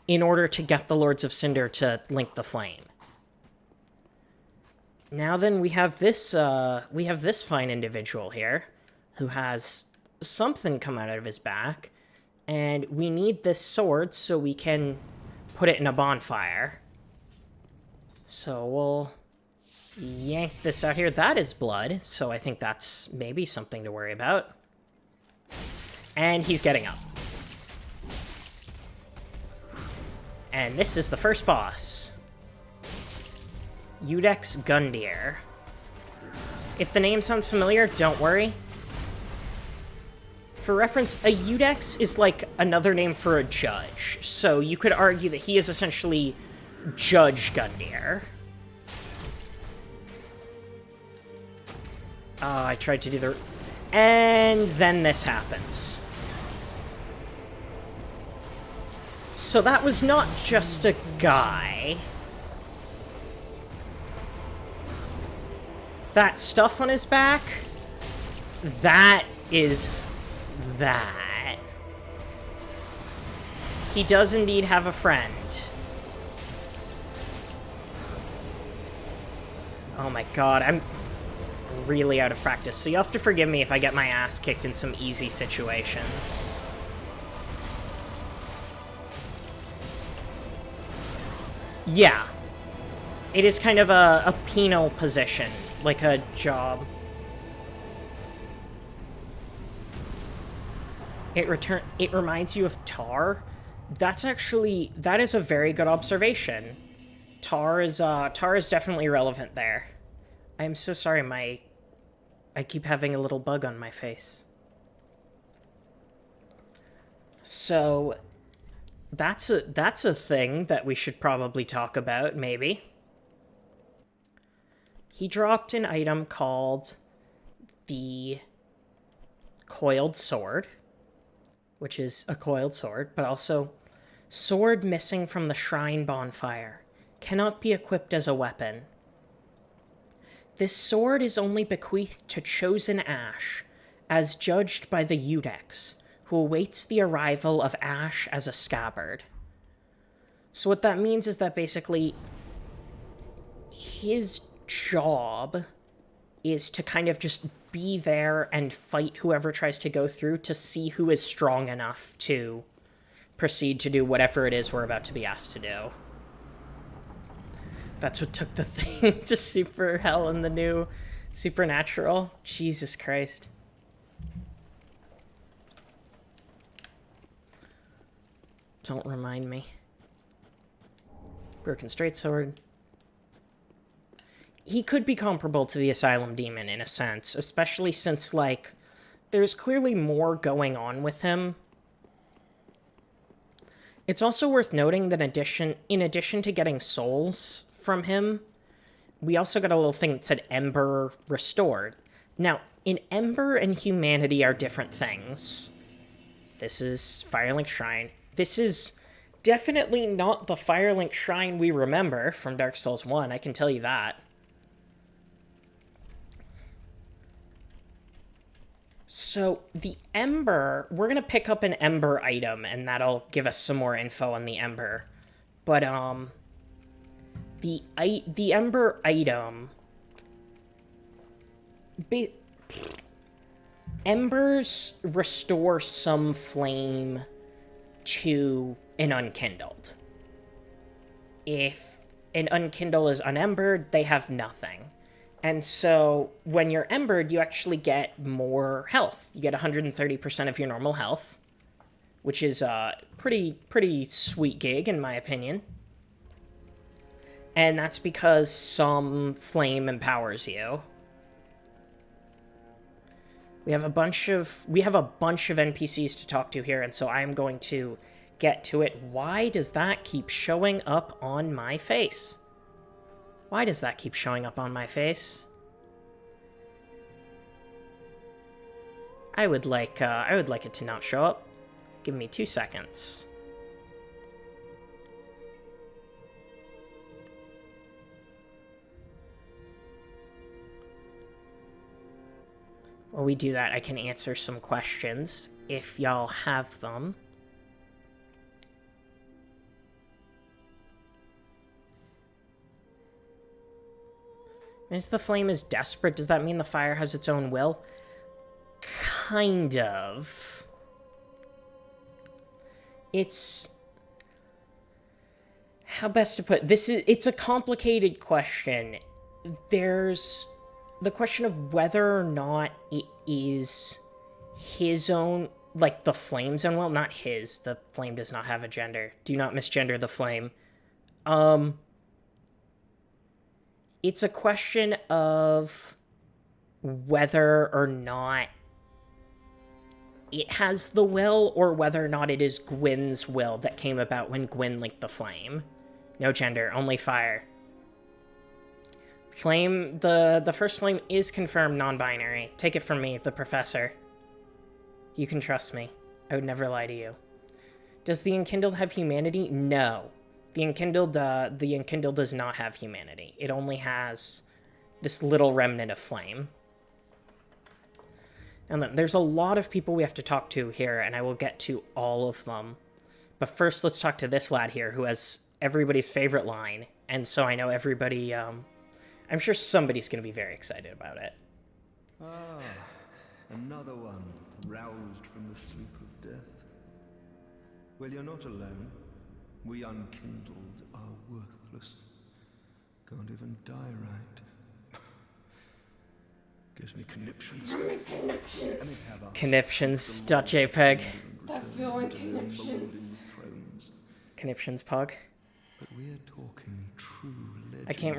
in order to get the Lords of Cinder to link the flame. Now then, we have this fine individual here who has something come out of his back, and we need this sword so we can put it in a bonfire. So we'll yank this out here. That is blood, so I think that's maybe something to worry about. And he's getting up. And this is the first boss. Eudex Gundyr. If the name sounds familiar, don't worry. For reference, a Eudex is like another name for a judge. So you could argue that he is essentially Judge Gundyr. I tried to do the... And then this happens. So that was not just a guy. That stuff on his back, that is that. He does indeed have a friend. Oh my god, I'm really out of practice, so you'll have to forgive me if I get my ass kicked in some easy situations. Yeah. It is kind of a penal position, like a job. It reminds you of tar. That is a very good observation. Tar is definitely relevant there. I'm so sorry, I keep having a little bug on my face. So, that's a thing that we should probably talk about, maybe. He dropped an item called the Coiled Sword, which is a coiled sword, but also sword missing from the shrine bonfire. Cannot be equipped as a weapon. This sword is only bequeathed to chosen Ash, as judged by the Eudex, who awaits the arrival of Ash as a scabbard. So what that means is that basically his job is to kind of just be there and fight whoever tries to go through to see who is strong enough to proceed to do whatever it is we're about to be asked to do. That's what took the thing to Super Hell in the new Supernatural. Jesus Christ. Don't remind me. Broken Straight Sword. He could be comparable to the Asylum Demon in a sense, especially since, like, there's clearly more going on with him. It's also worth noting that in addition to getting souls from him, we also got a little thing that said Ember Restored. Now, Ember and humanity are different things. This is Firelink Shrine. This is definitely not the Firelink Shrine we remember from Dark Souls 1, I can tell you that. So, the Ember, we're going to pick up an Ember item, and that'll give us some more info on the Ember. But, the Ember item... Embers restore some flame to an unkindled. If an unkindled is unembered, they have nothing. And so, when you're embered, you actually get more health. You get 130% of your normal health, which is a pretty sweet gig, in my opinion. And that's because some flame empowers you. We have a bunch of NPCs to talk to here, and so I'm going to get to it. Why does that keep showing up on my face? Why does that keep showing up on my face? I would like it to not show up. Give me 2 seconds. While we do that, I can answer some questions if y'all have them. Means the flame is desperate. Does that mean the fire has its own will? Kind of. It's... How best to put this? It's a complicated question. There's the question of whether or not it is his own, like the flame's own will, not his. The flame does not have a gender. Do not misgender the flame. It's a question of whether or not it has the will, or whether or not it is Gwyn's will that came about when Gwyn linked the flame. No gender, only fire. Flame, the first flame is confirmed non-binary. Take it from me, the professor. You can trust me. I would never lie to you. Does the Enkindled have humanity? No. The Enkindled does not have humanity. It only has this little remnant of flame. And then there's a lot of people we have to talk to here, and I will get to all of them. But first, let's talk to this lad here, who has everybody's favorite line. And so I know everybody, I'm sure somebody's going to be very excited about it. Ah, another one roused from the sleep of death. Well, you're not alone. We unkindled are worthless. Can't even die right. Gives me conniptions. Conniptions.jpg. That villain conniptions. Conniptions pog. But we're talking true legends. I can't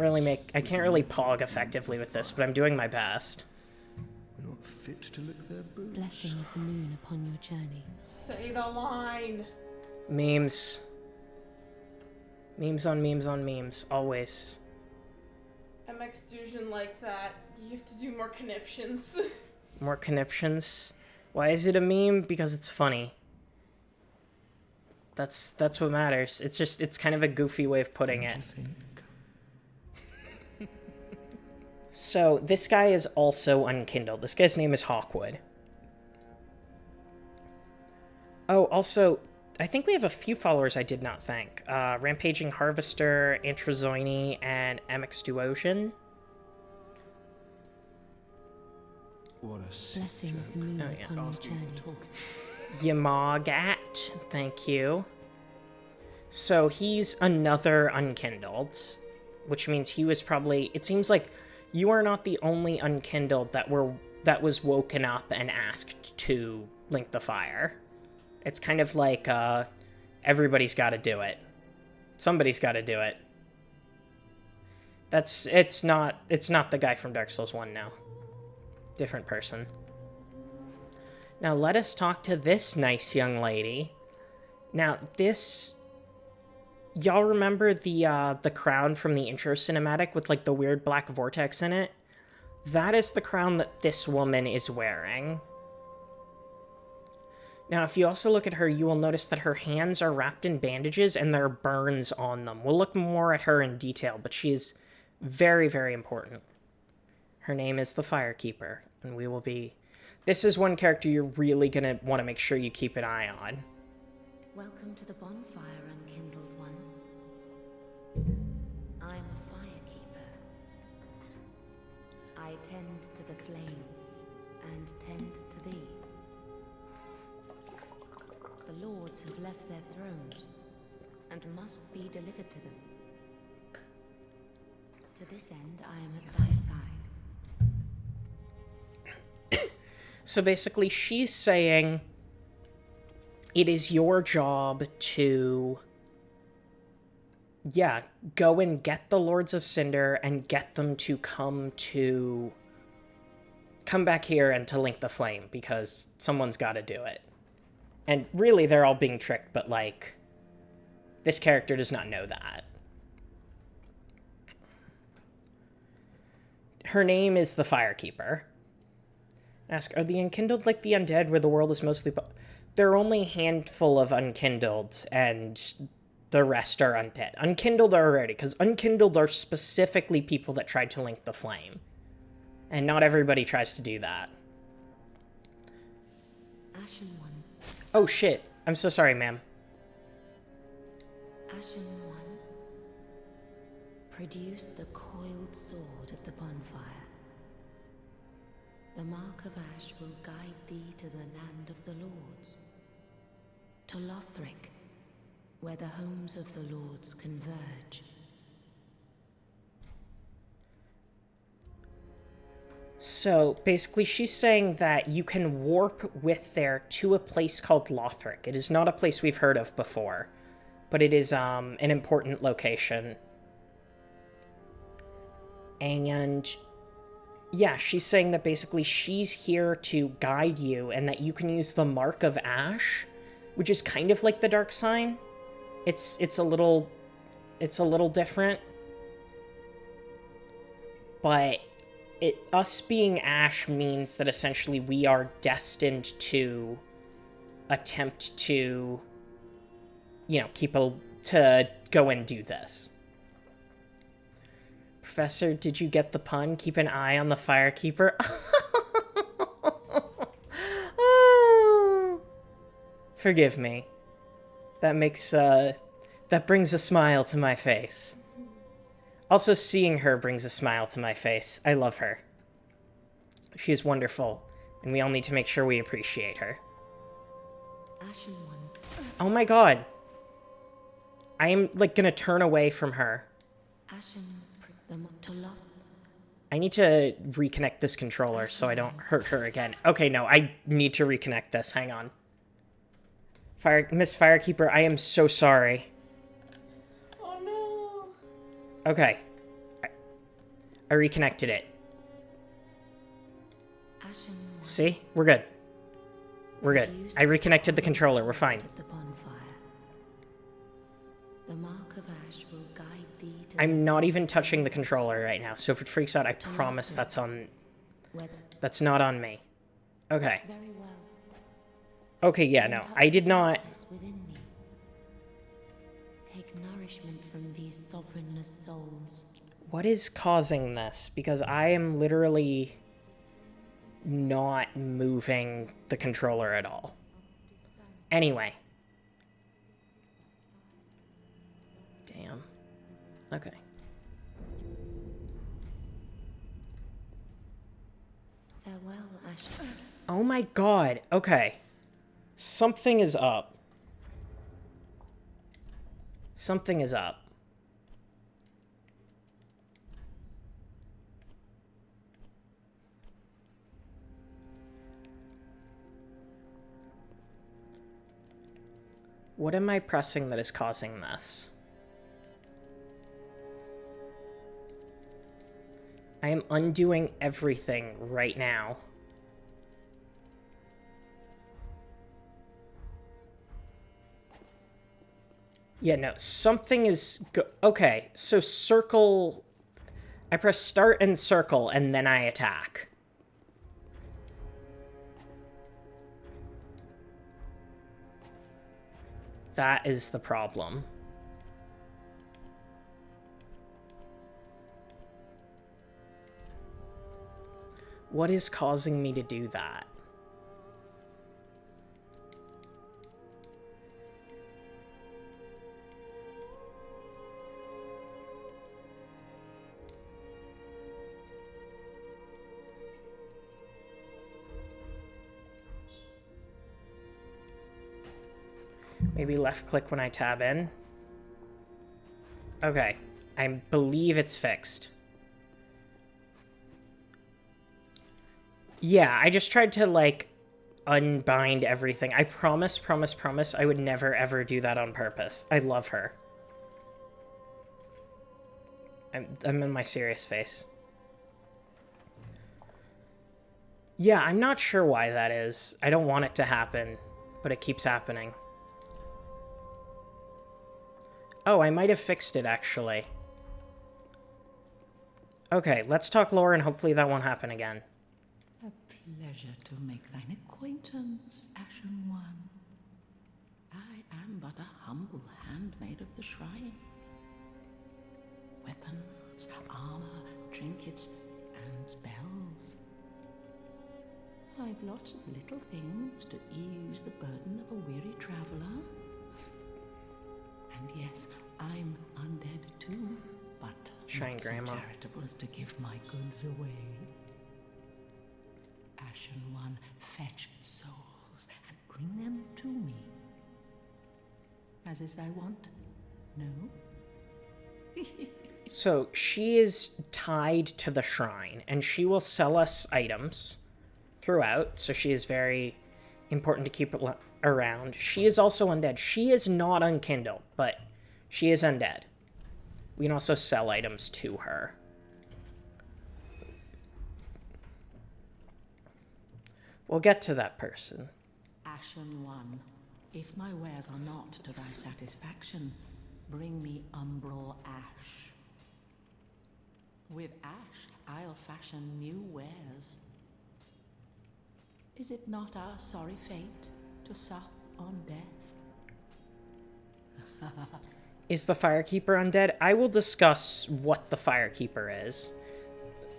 really pog effectively with this, but I'm doing my best. We're not fit to lick their boots. Blessing of the moon upon your journey. Say the line. Memes. Memes on memes on memes, always. MX Fusion like that. You have to do more conniptions. More conniptions. Why is it a meme? Because it's funny. That's what matters. It's kind of a goofy way of putting it. So, this guy is also unkindled. This guy's name is Hawkwood. Oh, also, I think we have a few followers I did not thank. Rampaging Harvester, Antrazoini, and MX Duocean. What a Blessing of the moon upon your journey. Yamagat, thank you. So he's another unkindled, which means he was probably... It seems like you are not the only unkindled that was woken up and asked to link the fire. It's kind of like everybody's got to do it. Somebody's got to do it. It's not the guy from Dark Souls 1 now. Different person. Now let us talk to this nice young lady. Now this, y'all remember the crown from the intro cinematic with like the weird black vortex in it? That is the crown that this woman is wearing. Now if you also look at her, you will notice that her hands are wrapped in bandages and there are burns on them. We'll look more at her in detail, but she is very, very important. Her name is the Firekeeper, and we will be... This is one character you're really going to want to make sure you keep an eye on. Welcome to the bonfire, unkindled one. I'm a firekeeper. I tend to the flame, and tend to thee. The lords have left their thrones, and must be delivered to them. To this end, I am at thy side. So basically, she's saying it is your job to yeah, go and get the Lords of Cinder and get them to come back here and to link the flame, because someone's got to do it. And really, they're all being tricked, but, like, this character does not know that. Her name is the Firekeeper. Ask, are the Unkindled like the Undead, where the world is mostly... There are only a handful of Unkindled, and the rest are Undead. Unkindled are already, because Unkindled are specifically people that tried to link the flame. And not everybody tries to do that. Ashen One. Oh, shit. I'm so sorry, ma'am. Ashen One. Produce the Coiled Sword at the bonfire. The Mark of Ash will guide thee to the land of the Lords. To Lothric, where the homes of the Lords converge. So, basically, she's saying that you can warp with there to a place called Lothric. It is not a place we've heard of before, but it is an important location. And yeah, she's saying that basically she's here to guide you, and that you can use the Mark of Ash, which is kind of like the Dark Sign. It's a little different, but us being Ash means that essentially we are destined to attempt to, you know, to go and do this. Professor, did you get the pun? Keep an eye on the Firekeeper. Forgive me. That makes, that brings a smile to my face. Also, seeing her brings a smile to my face. I love her. She is wonderful, and we all need to make sure we appreciate her. Ashen One. Oh my god. I am, like, gonna turn away from her. Ashen to Loth. I need to reconnect this controller so I don't hurt her again. Okay, no, I need to reconnect this. Hang on. Miss Firekeeper, I am so sorry. Oh no. Okay. I reconnected it. Ashen One. See? We're good. We're good. I reconnected the controller. We're fine. At the bonfire. The Mark of Ash will guide thee to I'm not even touching the controller right now, so if it freaks out, I promise that's not on me. Okay. Very well. Okay, yeah, no, I did not... Within me. Take nourishment from these sovereignless souls. What is causing this? Because I am literally not moving the controller at all. Anyway. Damn. Okay. Farewell, Ash. Oh my god. Okay. Something is up. Something is up. What am I pressing that is causing this? I am undoing everything right now. Yeah, no, something is... Okay, so circle... I press start and circle, and then I attack. That is the problem. What is causing me to do that? Maybe left click when I tab in. Okay, I believe it's fixed. Yeah, I just tried to, like, unbind everything. I promise I would never, ever do that on purpose. I love her. I'm in my serious face. Yeah, I'm not sure why that is. I don't want it to happen, but it keeps happening. Oh, I might have fixed it, actually. Okay, let's talk lore, and hopefully that won't happen again. A pleasure to make thine acquaintance, Ashen One. I am but a humble handmaid of the shrine. Weapons, armor, trinkets, and spells. I've lots of little things to ease the burden of a weary traveler. And yes, I'm undead too, but Shine, not Grandma. so charitable as to give my goods away. Ashen One, fetch souls and bring them to me. As is thy wont, no? So, she is tied to the shrine, and she will sell us items throughout, so she is very important to keep around. She is also undead. She is not unkindled, but she is undead. We can also sell items to her. We'll get to that person. Ashen One, if my wares are not to thy satisfaction, bring me umbral ash. With ash, I'll fashion new wares. Is it not our sorry fate to sup on death? Is the Firekeeper undead? I will discuss what the Firekeeper is.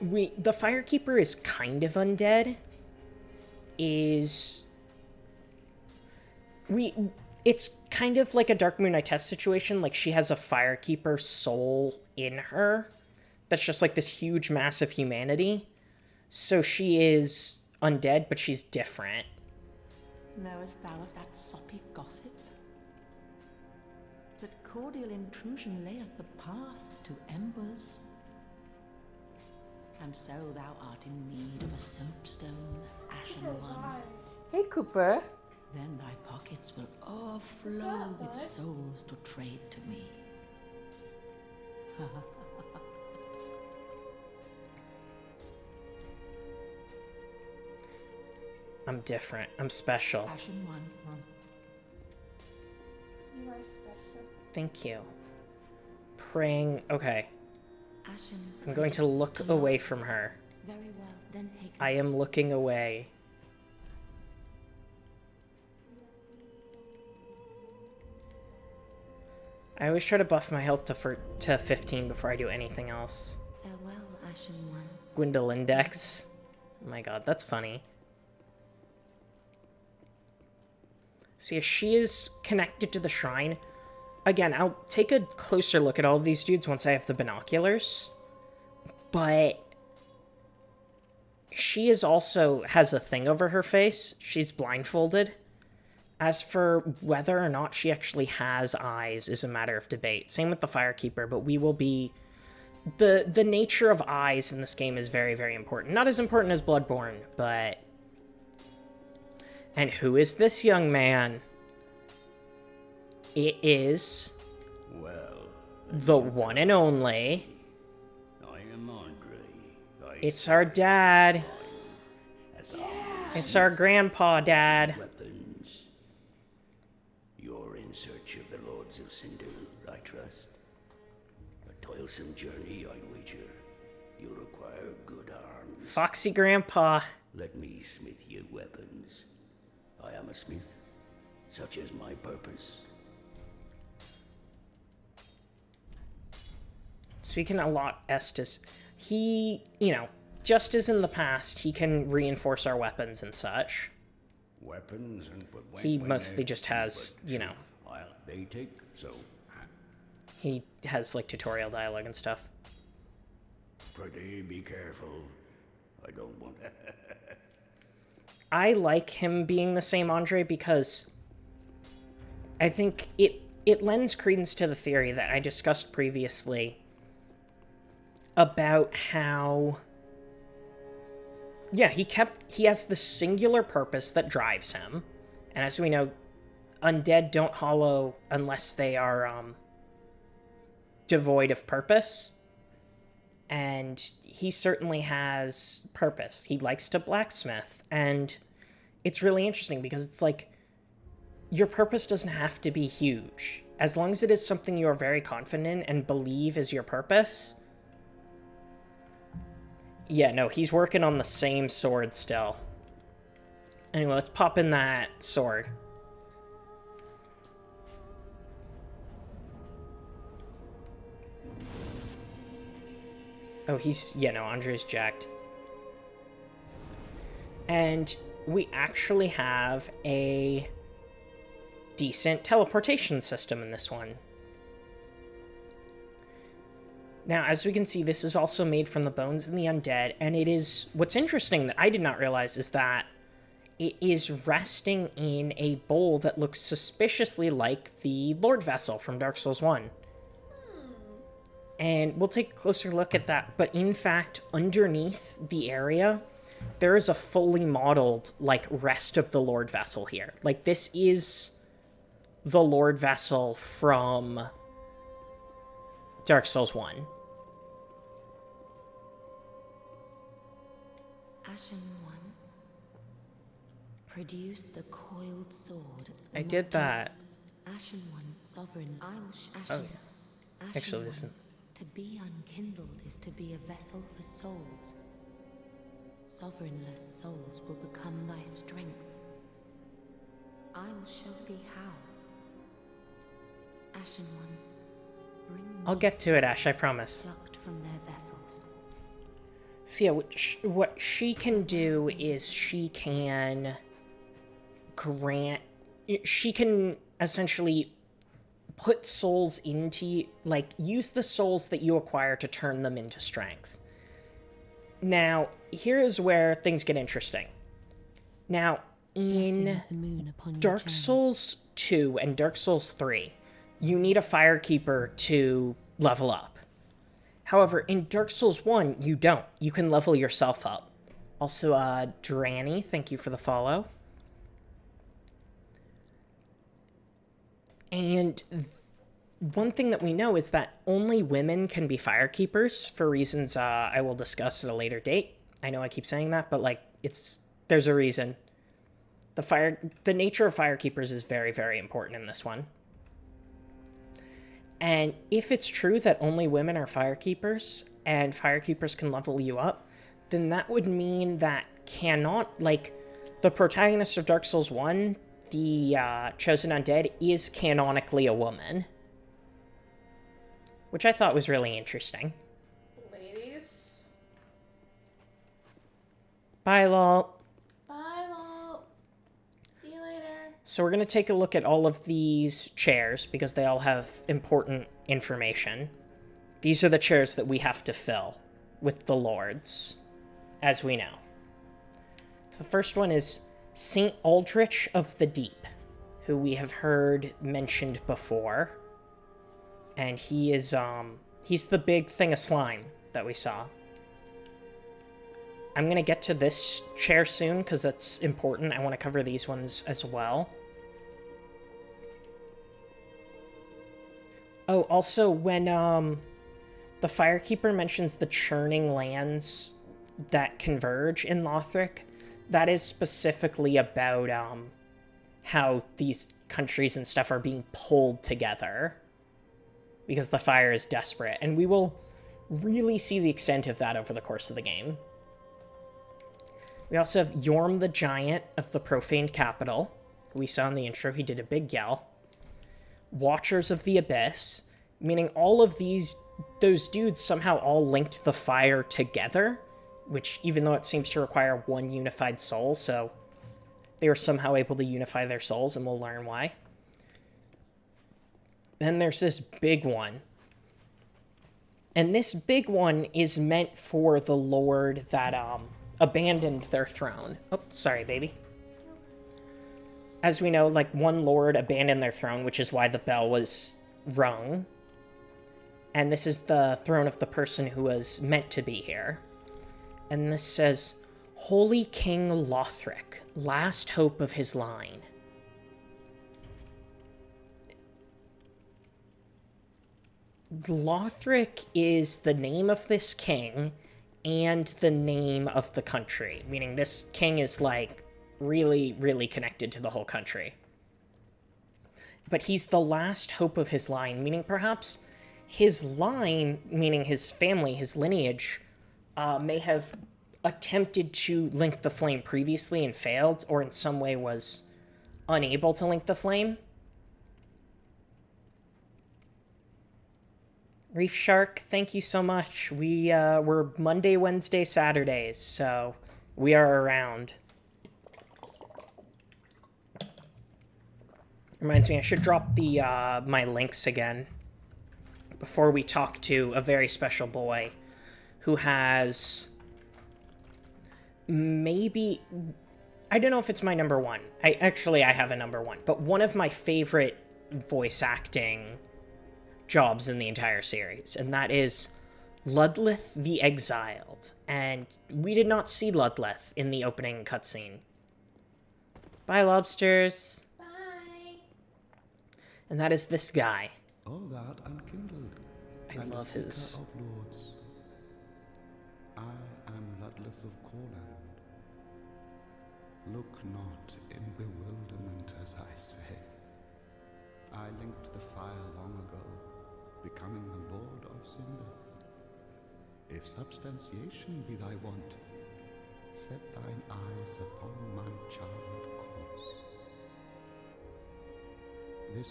The Firekeeper is kind of undead. It's kind of like a Dark Moon I Test situation. Like, she has a Firekeeper soul in her that's just like this huge mass of humanity. So she is undead, but she's different. Knowest thou of that soppy gossip? That cordial intrusion layeth the path to embers. And so thou art in need of a soapstone, Ashen One. Hey, Cooper. Then thy pockets will overflow with souls to trade to me. I'm different. I'm special. Ashen One. You are special. Thank you. Praying. Okay. Ashen, I'm going to look away from her. very well, then take I am looking away. I always try to buff my health to 15 before I do anything else. farewell, Ashen One. Gwendol Index. Oh my god, that's funny. See, she is connected to the shrine. Again, I'll take a closer look at all of these dudes once I have the binoculars. But she is also has a thing over her face. She's blindfolded. As for whether or not she actually has eyes is a matter of debate. Same with the Firekeeper, but we will be... The nature of eyes in this game is very, very important. Not as important as Bloodborne, but... And who is this young man? It is... Well... the one and only... I am Andre. It's our dad. It's our grandpa, Dad. Weapons. You're in search of the Lords of Cinder, I trust. A toilsome journey, I'd wager. You'll require good arms. Foxy Grandpa. Let me smith you weapons. I am a smith. Such is my purpose. So we can allot Estes. He, just as in the past, he can reinforce our weapons and such. Weapons and He mostly just has, they take so. He has, tutorial dialogue and stuff. Prithee, be careful. I don't want... I like him being the same Andre because I think it lends credence to the theory that I discussed previously about how, yeah, he has the singular purpose that drives him. And as we know, undead don't hollow unless they are devoid of purpose. And he certainly has purpose. He likes to blacksmith. And it's really interesting because it's like, your purpose doesn't have to be huge. As long as it is something you are very confident in and believe is your purpose. Yeah, no, he's working on the same sword still. Anyway, let's pop in that sword. Oh, yeah, no, Andre's jacked. And we actually have a decent teleportation system in this one. Now, as we can see, this is also made from the bones and the undead, and it is... What's interesting that I did not realize is that it is resting in a bowl that looks suspiciously like the Lord Vessel from Dark Souls 1. And we'll take a closer look at that, but in fact, underneath the area, there is a fully modeled, like, rest of the Lord Vessel here. Like, this is the Lord Vessel from Dark Souls 1. Ashen One, produce the Coiled Sword. I did that. Ashen One, sovereign. I will oh, yeah. Ashen Actually, One, listen. To be unkindled is to be a vessel for souls. Sovereignless souls will become thy strength. I will show thee how. Ashen One, bring I'll get to it, Ash, I promise. Plucked from their vessels. So yeah, what she can do is she can grant... She can essentially put souls into... Like, use the souls that you acquire to turn them into strength. Now, here is where things get interesting. Now, in Dark Souls 2 and Dark Souls 3, you need a Firekeeper to level up. However, in Dark Souls 1, you don't. You can level yourself up. Also, Dranny, thank you for the follow. And one thing that we know is that only women can be Firekeepers for reasons I will discuss at a later date. I know I keep saying that, but like there's a reason. The nature of Firekeepers is very, very important in this one. And if it's true that only women are Firekeepers and Firekeepers can level you up, then that would mean that the protagonist of Dark Souls 1, the Chosen Undead, is canonically a woman. Which I thought was really interesting. Ladies. Bye, lol. Bye, lol. See you later. So we're going to take a look at all of these chairs because they all have important information. These are the chairs that we have to fill with the lords, as we know. So the first one is Saint Aldrich of the Deep, who we have heard mentioned before. And he is, he's the big thing of slime that we saw. I'm going to get to this chair soon because that's important. I want to cover these ones as well. Oh, also, when the Firekeeper mentions the churning lands that converge in Lothric, that is specifically about how these countries and stuff are being pulled together because the fire is desperate. And we will really see the extent of that over the course of the game. We also have Yorm the Giant of the Profaned Capital. We saw in the intro, he did a big yell. Watchers of the Abyss, meaning all of those dudes somehow all linked the fire together, which, even though it seems to require one unified soul, so they were somehow able to unify their souls, and we'll learn why. Then there's this big one. And this big one is meant for the lord that abandoned their throne. Oh, sorry, baby. As we know, like, one lord abandoned their throne, which is why the bell was rung. And this is the throne of the person who was meant to be here. And this says, Holy King Lothric, last hope of his line. Lothric is the name of this king and the name of the country, meaning this king is, like, really, really connected to the whole country. But he's the last hope of his line, meaning perhaps his line, meaning his family, his lineage, may have attempted to link the flame previously and failed, or in some way was unable to link the flame. Reef Shark, thank you so much. We're Monday, Wednesday, Saturdays, so we are around. Reminds me, I should drop the my links again before we talk to a very special boy who has maybe... I don't know if it's my number one. I have a number one, but one of my favorite voice acting jobs in the entire series, and that is Ludleth the Exiled. And we did not see Ludleth in the opening cutscene. Bye, lobsters. Bye. And that is this guy. All that unkindled. I love his... Of lords. I am Ludleth of Courland. Look not in bewilderment as I say. I linked the fire long ago, becoming the Lord of Cinder. If substantiation be thy want, set thine eyes upon my charred corpse. This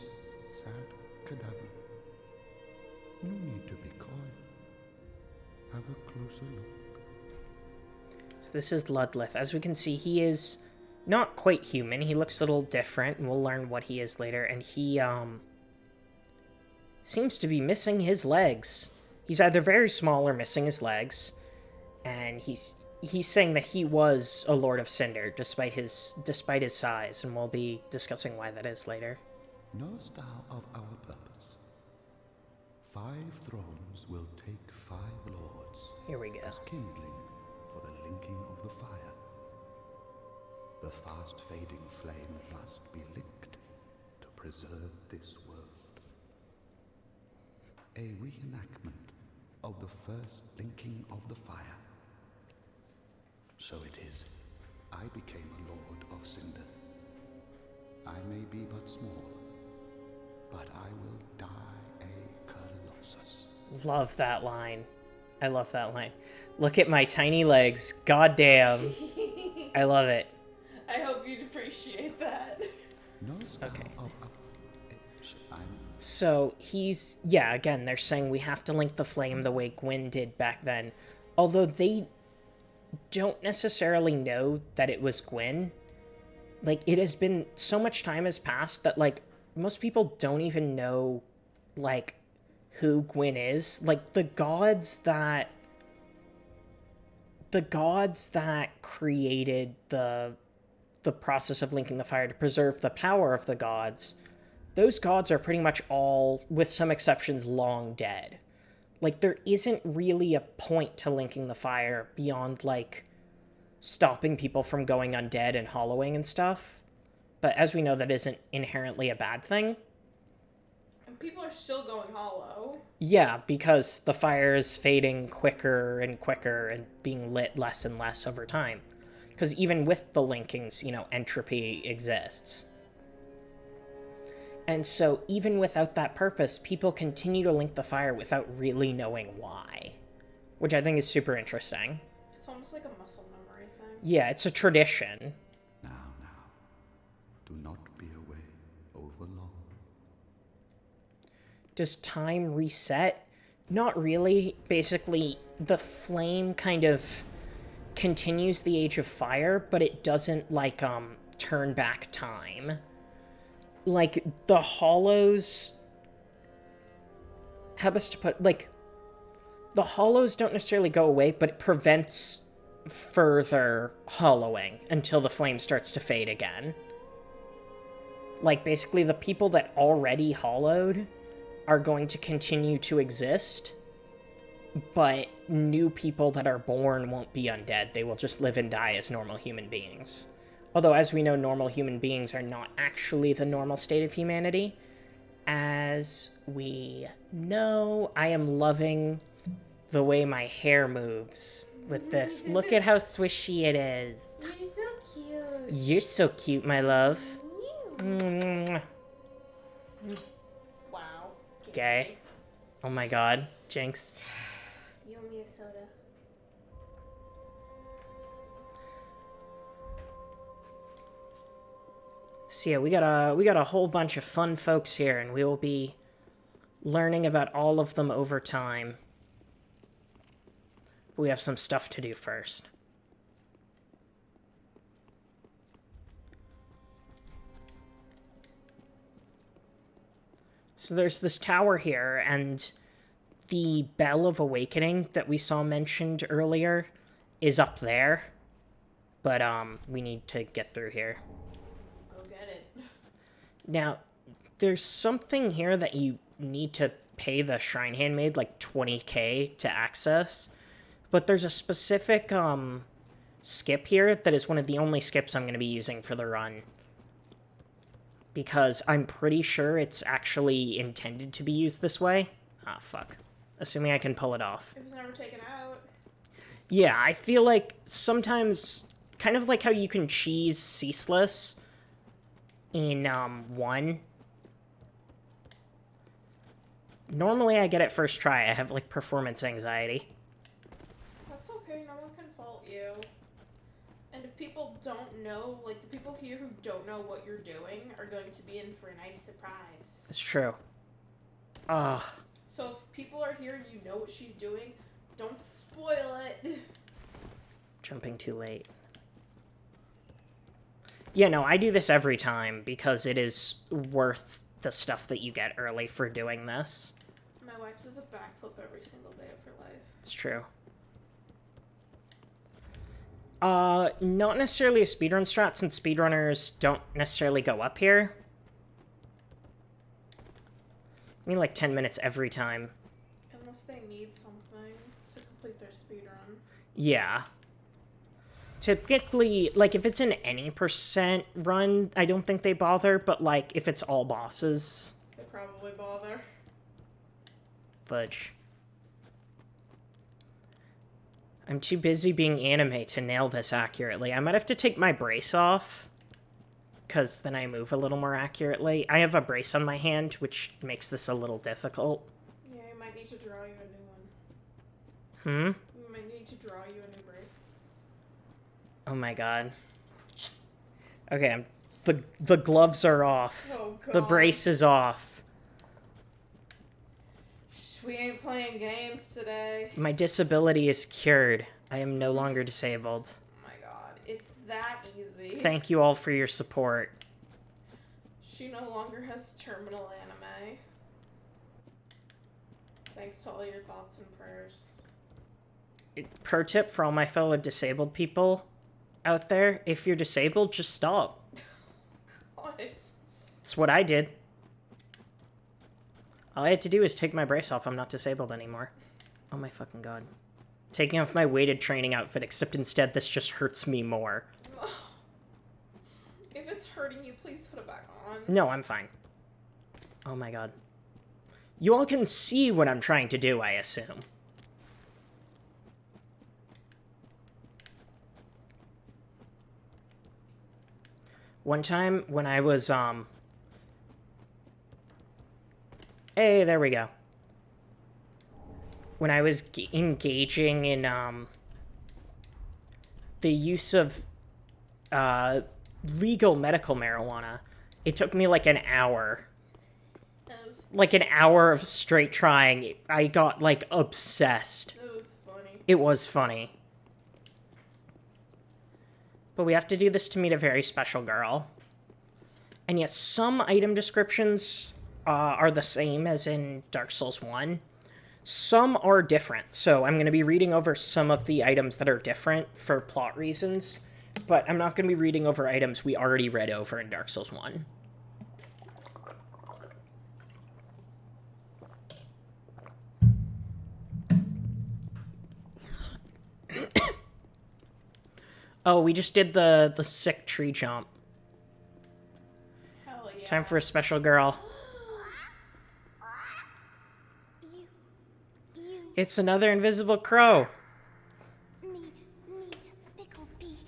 sad cadaver. No need to be coy. Have a closer look. So this is Ludleth. As we can see, he is not quite human. He looks a little different, and we'll learn what he is later. And he, seems to be missing his legs. He's either very small or missing his legs. And he's saying that he was a Lord of Cinder, despite his size, and we'll be discussing why that is later. Knowest thou of our purpose? 5 thrones will take 5 lords. Here we go. As kindling for the linking of the fire. The fast-fading flame must be licked to preserve this world. A reenactment of the first linking of the fire. So it is, I became a Lord of Cinder. I may be but small, but I will die a Colossus. Love that line. I love that line. Look at my tiny legs. God damn. I love it. I hope you'd appreciate that. Okay. So he's... Yeah, again, they're saying we have to link the flame the way Gwyn did back then. Although they don't necessarily know that it was Gwyn. Like, it has been... So much time has passed that, like, most people don't even know, like, who Gwyn is. Like, the gods that created the process of linking the fire to preserve the power of the gods, those gods are pretty much all, with some exceptions, long dead. Like, there isn't really a point to linking the fire beyond, like, stopping people from going undead and hollowing and stuff. But as we know, that isn't inherently a bad thing. And people are still going hollow. Yeah, because the fire is fading quicker and quicker and being lit less and less over time. Because even with the linkings, you know, entropy exists. And so even without that purpose, people continue to link the fire without really knowing why. Which I think is super interesting. It's almost like a muscle memory thing. Yeah, it's a tradition. Now, do not be away overlong. Does time reset? Not really. Basically, the flame kind of continues the Age of Fire, but it doesn't, like, turn back time. Like, the hollows... How best to put... Like, the hollows don't necessarily go away, but it prevents further hollowing until the flame starts to fade again. Like, basically, the people that already hollowed are going to continue to exist, but new people that are born won't be undead. They will just live and die as normal human beings. Although, as we know, normal human beings are not actually the normal state of humanity, as we know. I am loving the way my hair moves with this. Look at how swishy it is. You're so cute. You're so cute, my love. Mwah. Wow. Okay. Oh my god. Jinx. You owe me a soda. So yeah, we got a whole bunch of fun folks here, and we will be learning about all of them over time. We have some stuff to do first. So there's this tower here, and the Bell of Awakening that we saw mentioned earlier is up there. But we need to get through here. Go get it. Now, there's something here that you need to pay the Shrine Handmaid like 20k to access. But there's a specific skip here that is one of the only skips I'm going to be using for the run. Because I'm pretty sure it's actually intended to be used this way. Ah, fuck. Assuming I can pull it off. It was never taken out. Yeah, I feel like sometimes, kind of like how you can cheese Ceaseless in 1. Normally I get it first try. I have, like, performance anxiety. That's okay, no one can fault you. And if people don't know, like, the people here who don't know what you're doing are going to be in for a nice surprise. It's true. Ugh. So if people are here and you know what she's doing, don't spoil it. Jumping too late. Yeah, no, I do this every time because it is worth the stuff that you get early for doing this. My wife does a backflip every single day of her life. It's true. Not necessarily a speedrun strat, since speedrunners don't necessarily go up here. I mean, like 10 minutes every time. Unless they need something to complete their speedrun. Yeah. Typically, like, if it's an any % run, I don't think they bother, but, like, if it's all bosses... They probably bother. Fudge. I'm too busy being anime to nail this accurately. I might have to take my brace off, because then I move a little more accurately. I have a brace on my hand, which makes this a little difficult. Yeah, you might need to draw you a new one. You might need to draw you a new brace. Oh my god. Okay, the gloves are off. Oh god. The brace is off. We ain't playing games today. My disability is cured. I am no longer disabled. Oh my god, it's that easy. Thank you all for your support. She no longer has terminal anime. Thanks to all your thoughts and prayers. Pro tip for all my fellow disabled people out there, if you're disabled, just stop. God. It's what I did. All I had to do is take my brace off. I'm not disabled anymore. Oh my fucking god. Taking off my weighted training outfit, except instead this just hurts me more. If it's hurting you, please put it back on. No, I'm fine. Oh my god. You all can see what I'm trying to do, I assume. One time when I was, Hey, there we go. When I was engaging in, the use of, legal medical marijuana, it took me like an hour. Like an hour of straight trying. I got, like, obsessed. It was funny. It was funny. But we have to do this to meet a very special girl. And yes, some item descriptions are the same as in Dark Souls 1. Some are different, so I'm going to be reading over some of the items that are different for plot reasons, but I'm not going to be reading over items we already read over in Dark Souls 1. Oh, we just did the sick tree jump. Hell yeah. Time for a special girl. It's another invisible crow. Me, Pickle Pea.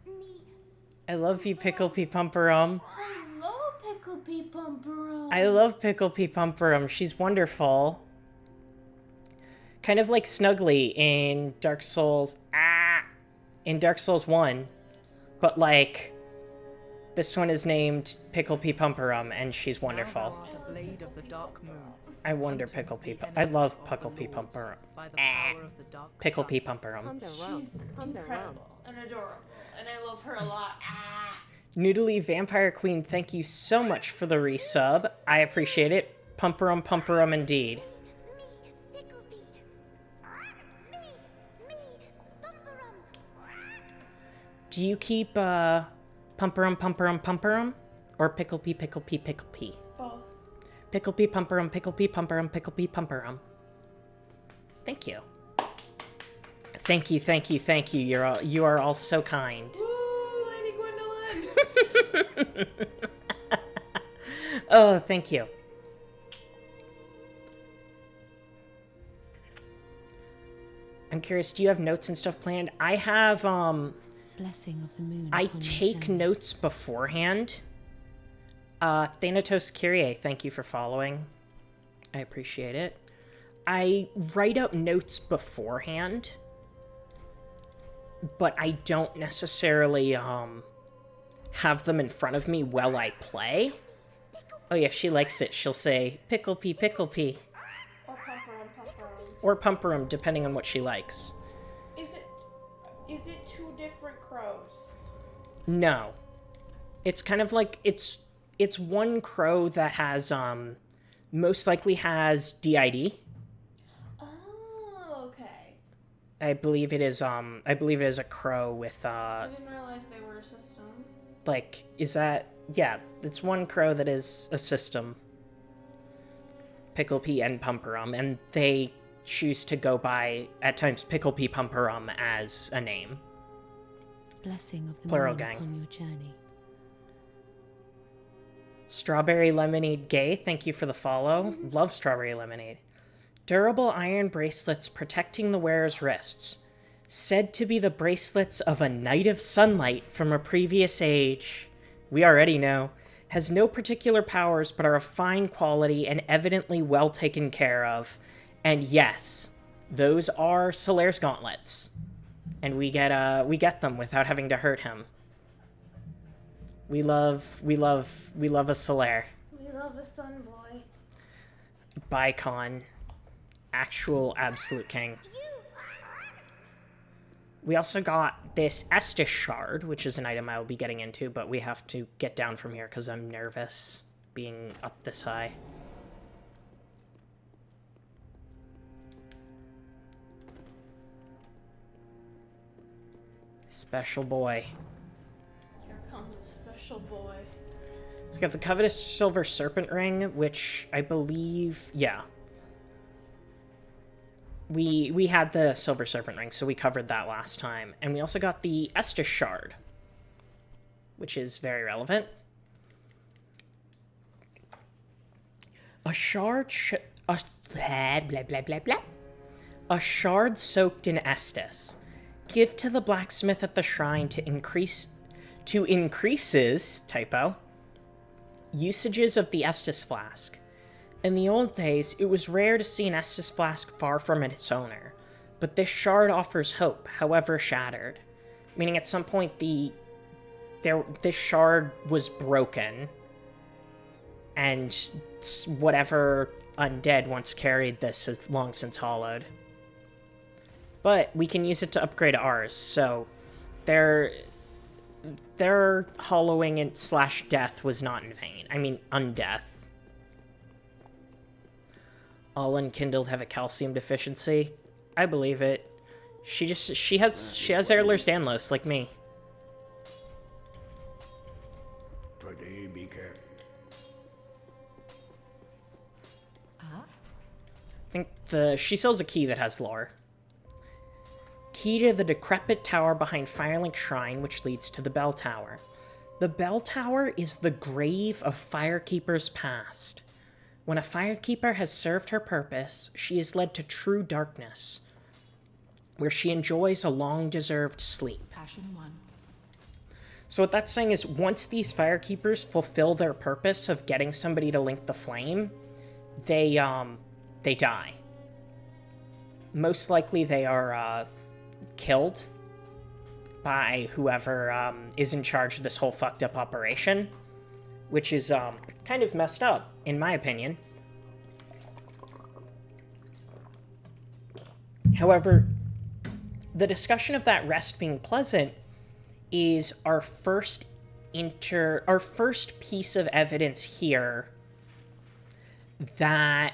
Me. I love you, Pickle Pea Pumperum. Hello, Pickle Pea Pumperum. I love Pickle Pea Pumperum. She's wonderful. Kind of like Snuggly in Dark Souls. In Dark Souls 1. But like, this one is named Pickle Pea Pumperum, and she's wonderful. A blade of the dark moon. I wonder Pickle Pea. I love Pickle Pea Pumperum. Pickle Pea Pumperum. She's incredible and adorable, and I love her a lot. Noodly Vampire Queen, thank you so much for the resub. I appreciate it. Pumperum, Pumperum indeed. Do you keep Pumperum, Pumperum, Pumperum? Or Pickle Pea, Pickle Pea, Pickle Pea? Both. Pickle Pea, Pumperum, Pickle Pea, Pumperum, Pickle Pea, Pumperum. Thank you. Thank you, thank you, thank you. You are all so kind. Woo, Lady Gwendolyn! Oh, thank you. I'm curious, do you have notes and stuff planned? I have, Blessing of the moon. I take notes beforehand. Thanatos Kyrie, thank you for following. I appreciate it. I write up notes beforehand, but I don't necessarily, have them in front of me while I play. Oh yeah, if she likes it, she'll say, Pickle Pea, Pickle Pea. Or Pumperum, Pumperum. Or Pumperum, depending on what she likes. Is it two different crows? No. It's kind of like, it's one crow that has, most likely has DID. Oh, okay. I believe it is a crow with, I didn't realize they were a system. like, is that, yeah, it's one crow that is a system. Pickle Pea and Pumperum, and they choose to go by, at times, Pickle Pea Pumperum as a name. Blessing of the Plural moon gang. upon your journey. Strawberry Lemonade Gay, thank you for the follow. Love Strawberry Lemonade. Durable iron bracelets protecting the wearer's wrists. Said to be the bracelets of a Knight of Sunlight from a previous age. We already know. Has no particular powers but are of fine quality and evidently well taken care of. And yes, those are Solaire's gauntlets. And we get them without having to hurt him. We love a Solaire. We love a sun boy. Bicon. Actual absolute king. We also got this Estus Shard, which is an item I will be getting into, but we have to get down from here because I'm nervous being up this high. Special boy. Here comes a special boy. It's got the Covetous Silver Serpent Ring, which I believe, yeah. We had the Silver Serpent Ring, so we covered that last time. And we also got the Estus Shard, which is very relevant. A shard A shard soaked in Estus. Give to the blacksmith at the shrine to increases, typo, usages of the Estus flask. In the old days, it was rare to see an Estus flask far from its owner, but this shard offers hope, however shattered. Meaning at some point this shard was broken, and whatever undead once carried this has long since hollowed. But we can use it to upgrade ours, so their hollowing and / death was not in vain. I mean, undeath. All unkindled have a calcium deficiency. I believe it. She has Ehrler's Danlos, like me. Be careful. I think she sells a key that has lore. Key to the decrepit tower behind Firelink Shrine, which leads to the bell tower. The bell tower is the grave of Firekeepers past. When a firekeeper has served her purpose, she is led to true darkness, where she enjoys a long-deserved sleep. Passion 1. So what that's saying is, once these firekeepers fulfill their purpose of getting somebody to link the flame, they die. Most likely they are killed by whoever is in charge of this whole fucked up operation, which is kind of messed up, in my opinion. However, the discussion of that rest being pleasant is our first piece of evidence here that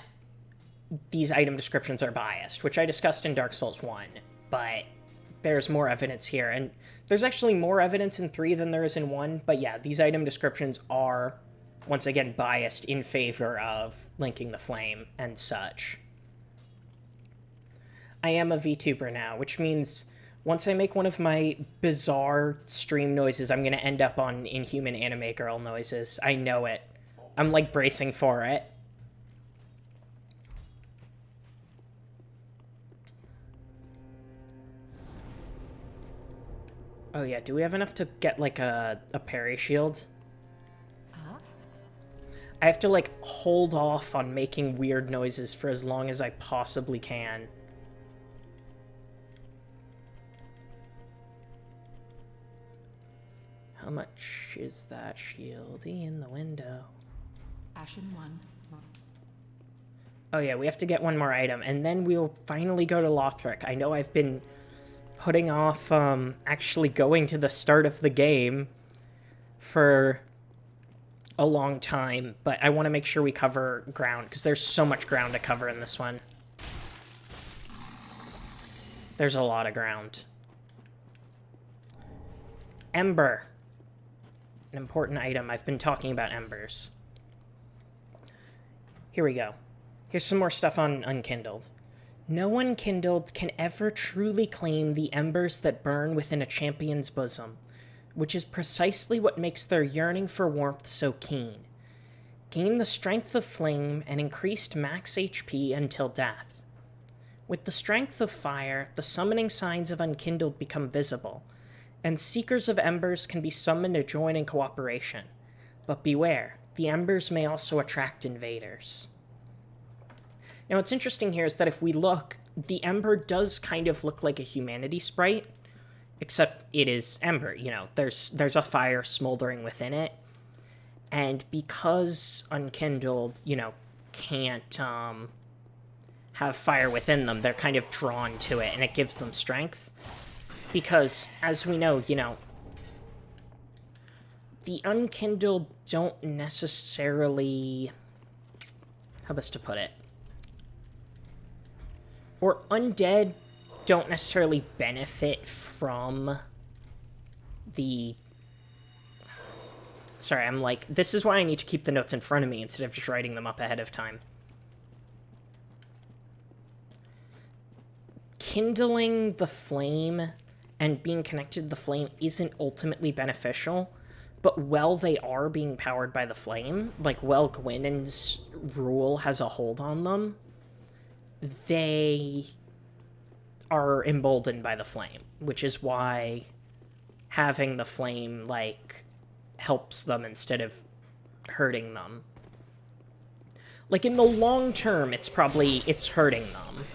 these item descriptions are biased, which I discussed in Dark Souls 1, but there's more evidence here, and there's actually more evidence in 3 than there is in 1, but yeah, these item descriptions are, once again, biased in favor of linking the flame and such. I am a VTuber now, which means once I make one of my bizarre stream noises, I'm going to end up on Inhuman Anime Girl noises. I know it. I'm, like, bracing for it. Oh yeah, do we have enough to get, like, a parry shield? I have to, like, hold off on making weird noises for as long as I possibly can. How much is that shieldy in the window? Ashen 1. Oh yeah, we have to get one more item, and then we'll finally go to Lothric. I know I've been putting off actually going to the start of the game for a long time, but I want to make sure we cover ground, because there's so much ground to cover in this one. There's a lot of ground. Ember. An important item. I've been talking about embers. Here we go. Here's some more stuff on Unkindled. No Unkindled can ever truly claim the embers that burn within a champion's bosom, which is precisely what makes their yearning for warmth so keen. Gain the strength of flame and increased max HP until death. With the strength of fire, the summoning signs of Unkindled become visible, and seekers of embers can be summoned to join in cooperation. But beware, the embers may also attract invaders. Now, what's interesting here is that if we look, the ember does kind of look like a humanity sprite, except it is ember, you know, there's a fire smoldering within it, and because Unkindled, you know, can't have fire within them, they're kind of drawn to it, and it gives them strength, because, as we know, you know, the Unkindled don't necessarily, how best to put it, or undead don't necessarily benefit from the... Sorry, I'm like... This is why I need to keep the notes in front of me instead of just writing them up ahead of time. Kindling the flame and being connected to the flame isn't ultimately beneficial, but while they are being powered by the flame, like, while Gwynen's rule has a hold on them, they are emboldened by the flame, which is why having the flame, like, helps them instead of hurting them. Like, in the long term, it's hurting them.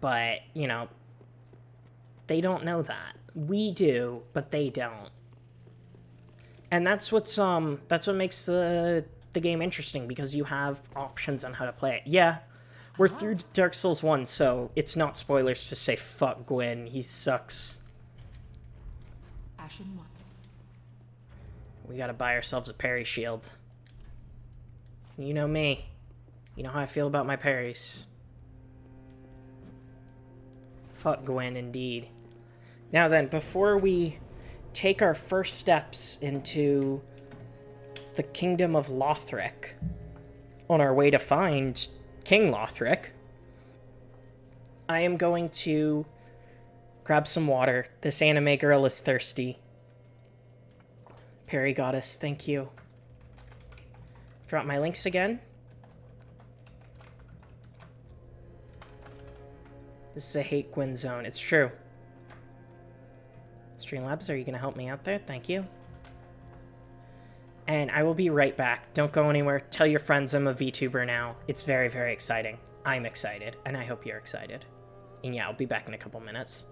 But, you know, they don't know that. We do, but they don't. And that's what makes the game interesting, because you have options on how to play it. Yeah, we're through Dark Souls 1, so it's not spoilers to say fuck Gwyn. He sucks. Ashen 1. We gotta buy ourselves a parry shield. You know me. You know how I feel about my parries. Fuck Gwyn, indeed. Now then, before we take our first steps into the kingdom of Lothric, on our way to find King Lothric, I am going to grab some water. This anime girl is thirsty. Parry goddess, thank you. Drop my links again. This is a hate Gwyn zone. It's true. Streamlabs, are you going to help me out there? Thank you. And I will be right back. Don't go anywhere. Tell your friends I'm a VTuber now. It's very, very exciting. I'm excited, and I hope you're excited. And yeah, I'll be back in a couple minutes.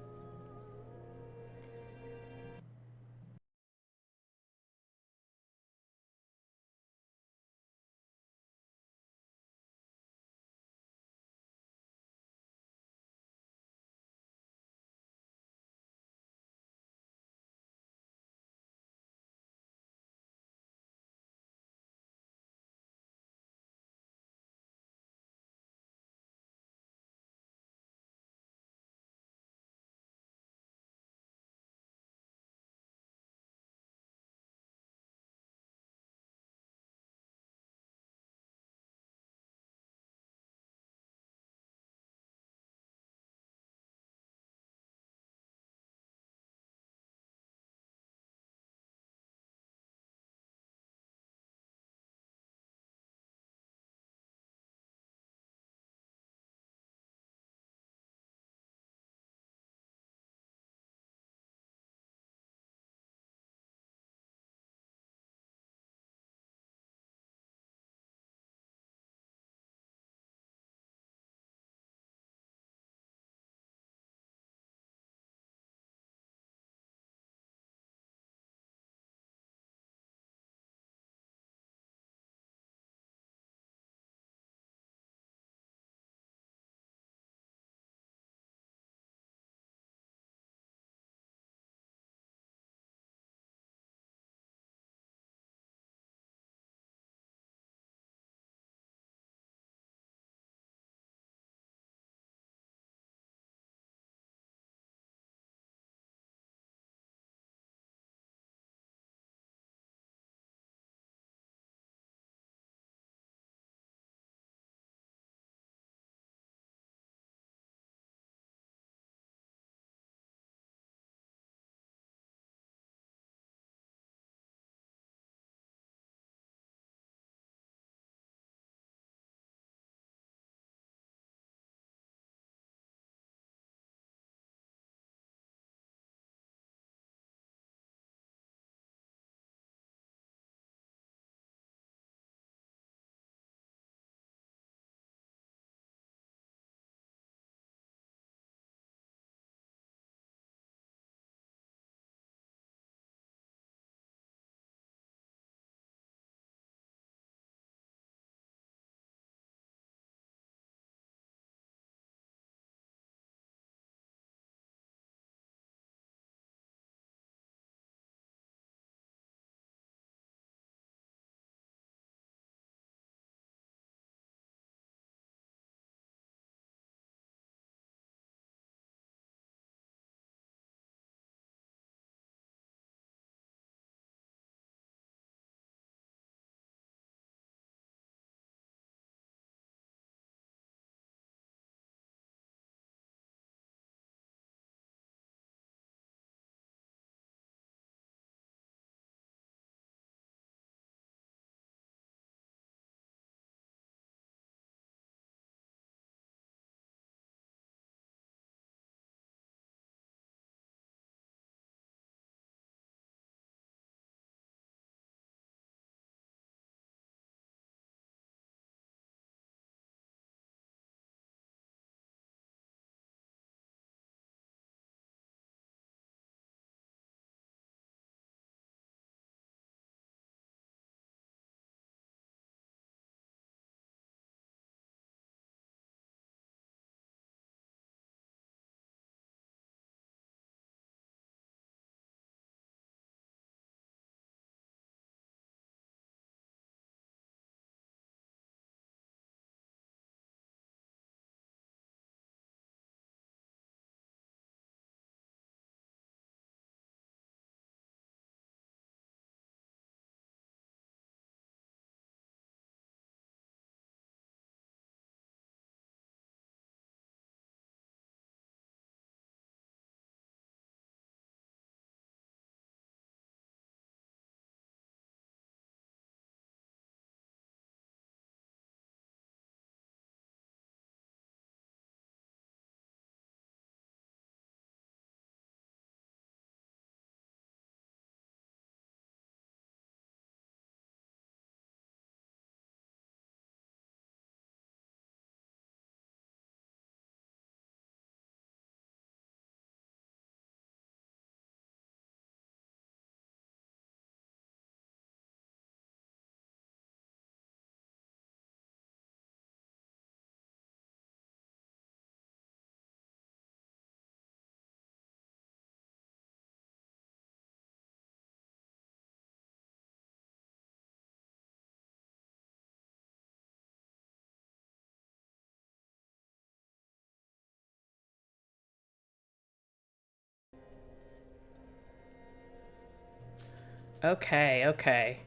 Okay, okay.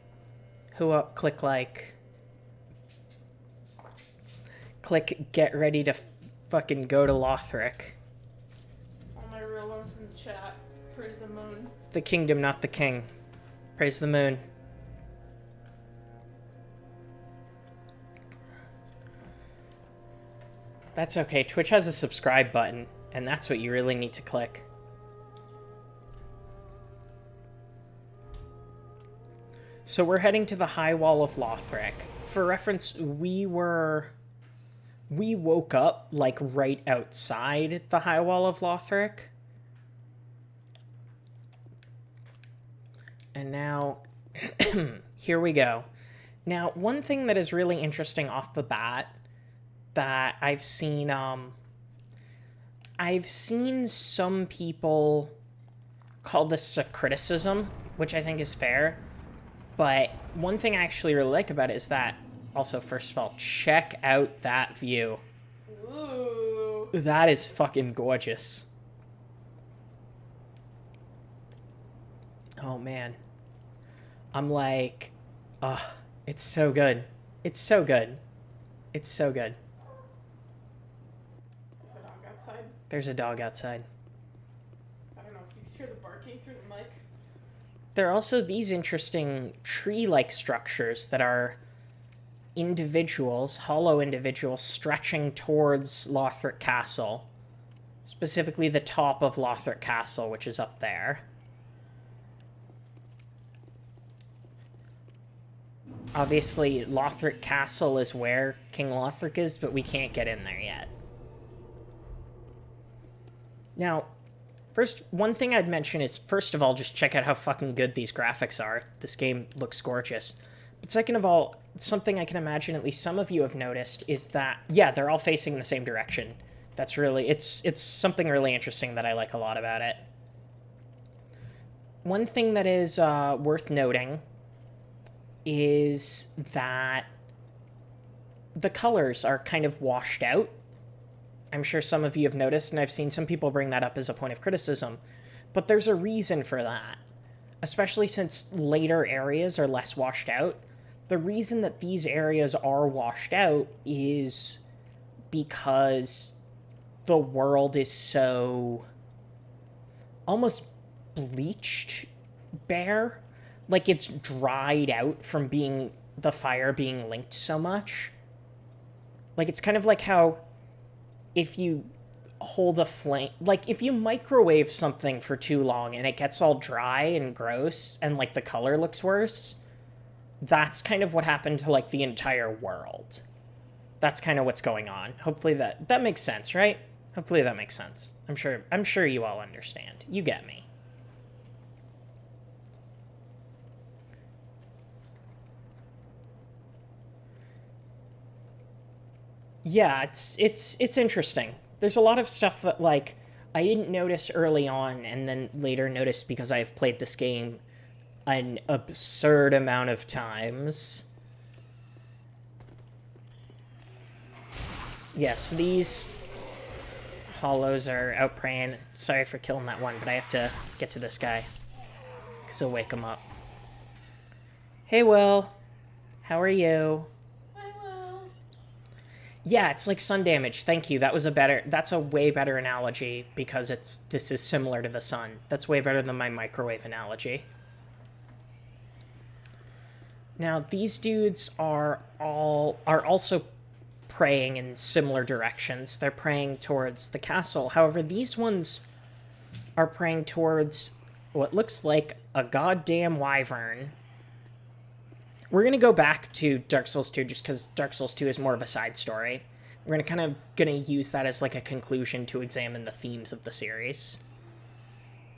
Who up? Click like. Click get ready to fucking go to Lothric. All my real ones in the chat. Praise the moon. The kingdom, not the king. Praise the moon. That's okay. Twitch has a subscribe button, and that's what you really need to click. So we're heading to the High Wall of Lothric. For reference, we woke up, like, right outside the High Wall of Lothric. And now, here we go. Now, one thing that is really interesting off the bat that I've seen some people call this a criticism, which I think is fair. But one thing I actually really like about it is that, also, first of all, check out that view. Ooh. That is fucking gorgeous. Oh, man. I'm like, it's so good. It's so good. It's so good. There's a dog outside. There's a dog outside. I don't know if you can hear the barking through the mic. There are also these interesting tree-like structures that are individuals, hollow individuals, stretching towards Lothric Castle. Specifically the top of Lothric Castle, which is up there. Obviously, Lothric Castle is where King Lothric is, but we can't get in there yet. Now, first, one thing I'd mention is, first of all, just check out how fucking good these graphics are. This game looks gorgeous. But second of all, something I can imagine at least some of you have noticed is that, yeah, they're all facing the same direction. That's really, it's something really interesting that I like a lot about it. One thing that is worth noting is that the colors are kind of washed out. I'm sure some of you have noticed, and I've seen some people bring that up as a point of criticism. But there's a reason for that. Especially since later areas are less washed out. The reason that these areas are washed out is because the world is so almost bleached bare. Like it's dried out from being the fire being linked so much. Like it's kind of like how if you hold a flame, like if you microwave something for too long and it gets all dry and gross and like the color looks worse, that's kind of what happened to like the entire world. That's kind of what's going on. Hopefully that makes sense, right? Hopefully that makes sense. I'm sure you all understand. You get me. Yeah, it's interesting. There's a lot of stuff that, like, I didn't notice early on and then later noticed because I've played this game an absurd amount of times. Yes, these hollows are out praying. Sorry for killing that one, but I have to get to this guy because he'll wake him up. Hey, Will. How are you? Yeah, it's like sun damage. Thank you. That's a way better analogy because this is similar to the sun. That's way better than my microwave analogy. Now, these dudes are also praying in similar directions. They're praying towards the castle. However, these ones are praying towards what looks like a goddamn wyvern. We're going to go back to Dark Souls 2 just because Dark Souls 2 is more of a side story. We're going to use that as like a conclusion to examine the themes of the series.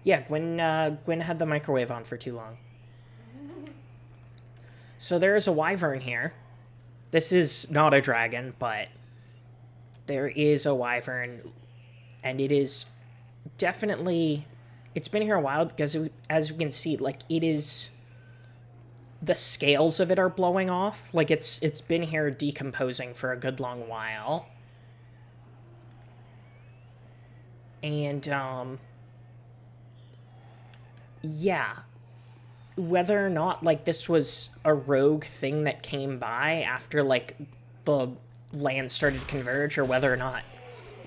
Yeah, Gwen had the microwave on for too long. So there is a wyvern here. This is not a dragon, but there is a wyvern, and it is definitely... It's been here a while because, as we can see, like, it is... The scales of it are blowing off. Like, it's been here decomposing for a good long while. And, yeah. whether or not, like, this was a rogue thing that came by after, like, the land started to converge, or whether or not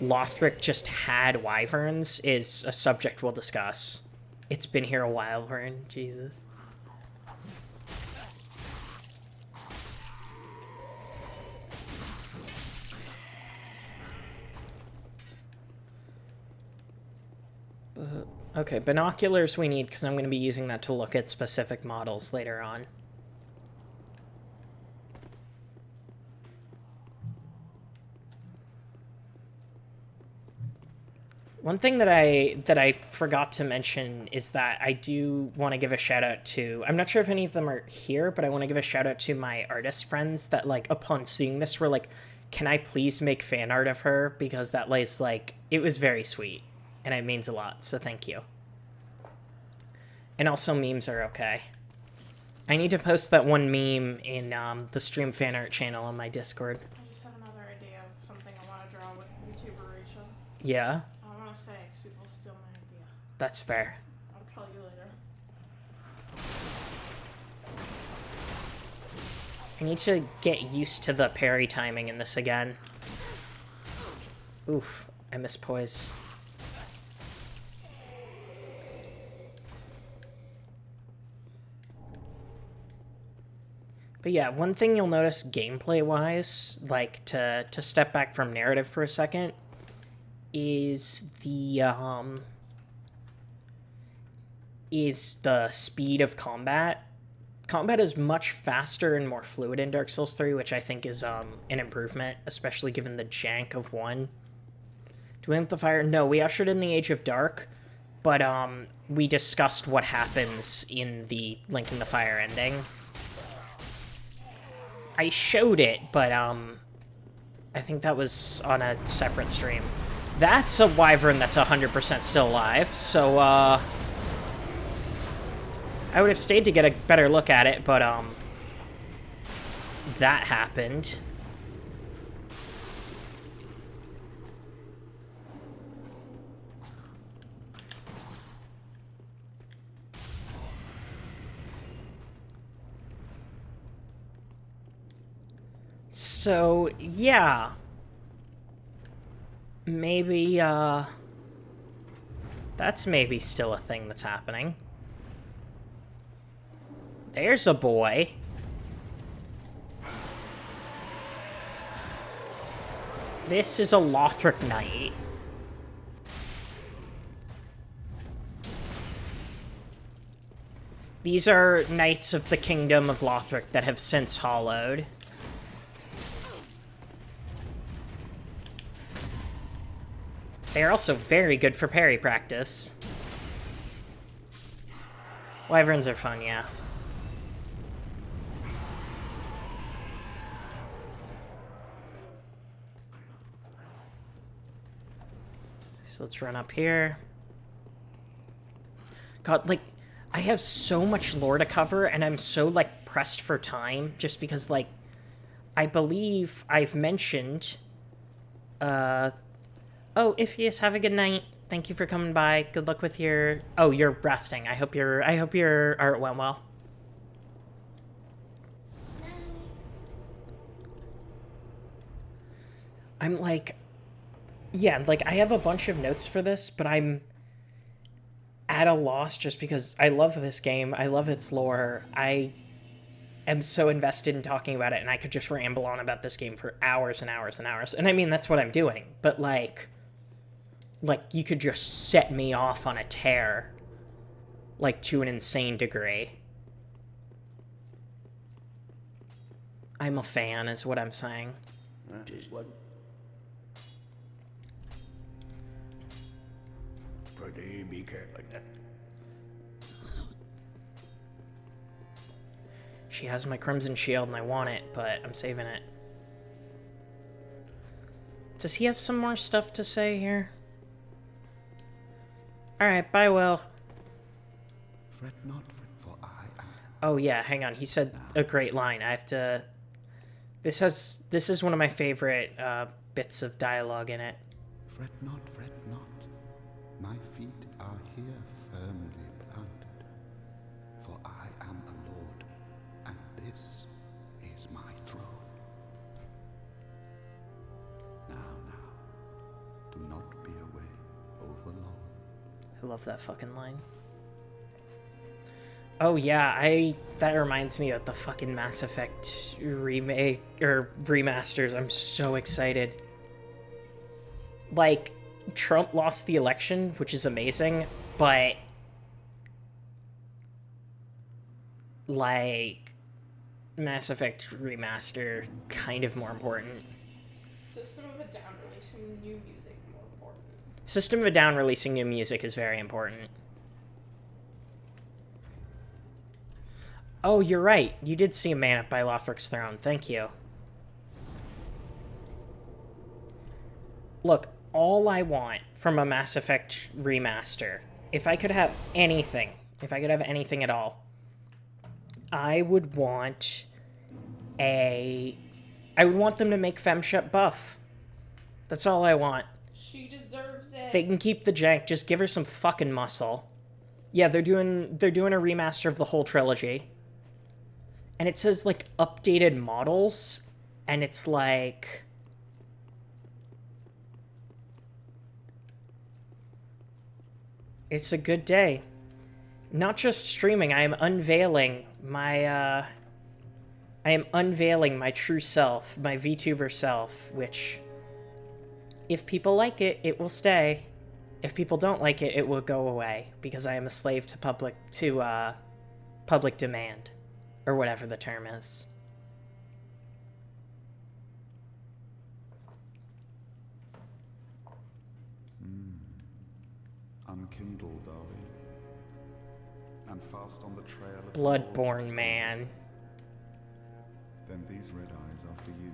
Lothric just had wyverns is a subject we'll discuss. It's been here a while, Vern. Jesus. Okay, binoculars we need because I'm going to be using that to look at specific models later on. One thing that I forgot to mention is that I do want to give a shout out to, I'm not sure if any of them are here, but I want to give a shout out to my artist friends that, like, upon seeing this were like, can I please make fan art of her? Because that was, like, it was very sweet. And it means a lot, so thank you. And also, memes are okay. I need to post that one meme in the Stream Fan Art channel on my Discord. I just have another idea of something I want to draw with YouTuber Rachel. Yeah? I don't want to say because people steal my idea. That's fair. I'll tell you later. I need to get used to the parry timing in this again. Oof, I mispoised. But yeah, one thing you'll notice gameplay-wise, like, to step back from narrative for a second, is the speed of combat. Combat is much faster and more fluid in Dark Souls 3, which I think is an improvement, especially given the jank of 1. Do we have the fire? No, we ushered in the Age of Dark, but we discussed what happens in the Link in the Fire ending. I showed it, but I think that was on a separate stream. That's a wyvern that's 100% still alive, so I would have stayed to get a better look at it, but that happened. So, yeah. Maybe, that's maybe still a thing that's happening. There's a boy. This is a Lothric Knight. These are Knights of the Kingdom of Lothric that have since hollowed. They are also very good for parry practice. Wyverns are fun, yeah. So let's run up here. God, like, I have so much lore to cover, and I'm so, like, pressed for time, just because, like, I believe I've mentioned, oh, Iphias, have a good night. Thank you for coming by. Good luck with your... Oh, you're resting. I hope your art went well. I'm like... Yeah, like, I have a bunch of notes for this, but I'm at a loss just because I love this game. I love its lore. I am so invested in talking about it, and I could just ramble on about this game for hours and hours and hours. And I mean, that's what I'm doing. But, like, you could just set me off on a tear, like, to an insane degree. I'm a fan, is what I'm saying. Just what? Pretty be careful. She has my Crimson Shield, and I want it, but I'm saving it. Does he have some more stuff to say here? Alright, bye, Will. Fret not, for I am... Oh, yeah, hang on. He said a great line. I have to... This is one of my favorite bits of dialogue in it. Fret not, my feet are here firmly planted, for I am love that fucking line. Oh yeah, that reminds me of the fucking Mass Effect remake or remasters. I'm so excited. Like, Trump lost the election, which is amazing, but like Mass Effect remaster kind of more important. System of a Down releasing new music more important. System of a Down releasing new music is very important. Oh, you're right. You did see a Man Up by Lothric's Throne. Thank you. Look, all I want from a Mass Effect remaster, if I could have anything at all, I would want them to make FemShep buff. That's all I want. She deserves it. They can keep the jank, just give her some fucking muscle. Yeah, they're doing a remaster of the whole trilogy. And it says, like, updated models, and it's like... It's a good day. Not just streaming, I am unveiling my true self, my VTuber self, which, if people like it, it will stay. If people don't like it, it will go away, because I am a slave to public demand. Or whatever the term is. Unkindled, are we? And fast on the trail of Bloodborne man. Then these red eyes are for you.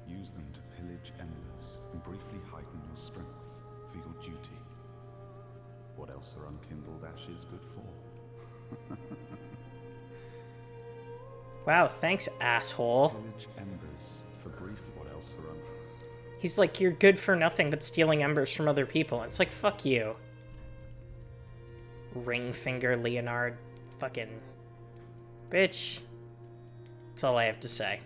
Use them to pillage embers and briefly heighten your strength for your duty. What else are unkindled ashes good for? Wow, thanks, asshole. Pillage embers for brief. What else are He's like, you're good for nothing but stealing embers from other people. It's like, fuck you. Ringfinger Leonard. Fucking bitch. That's all I have to say.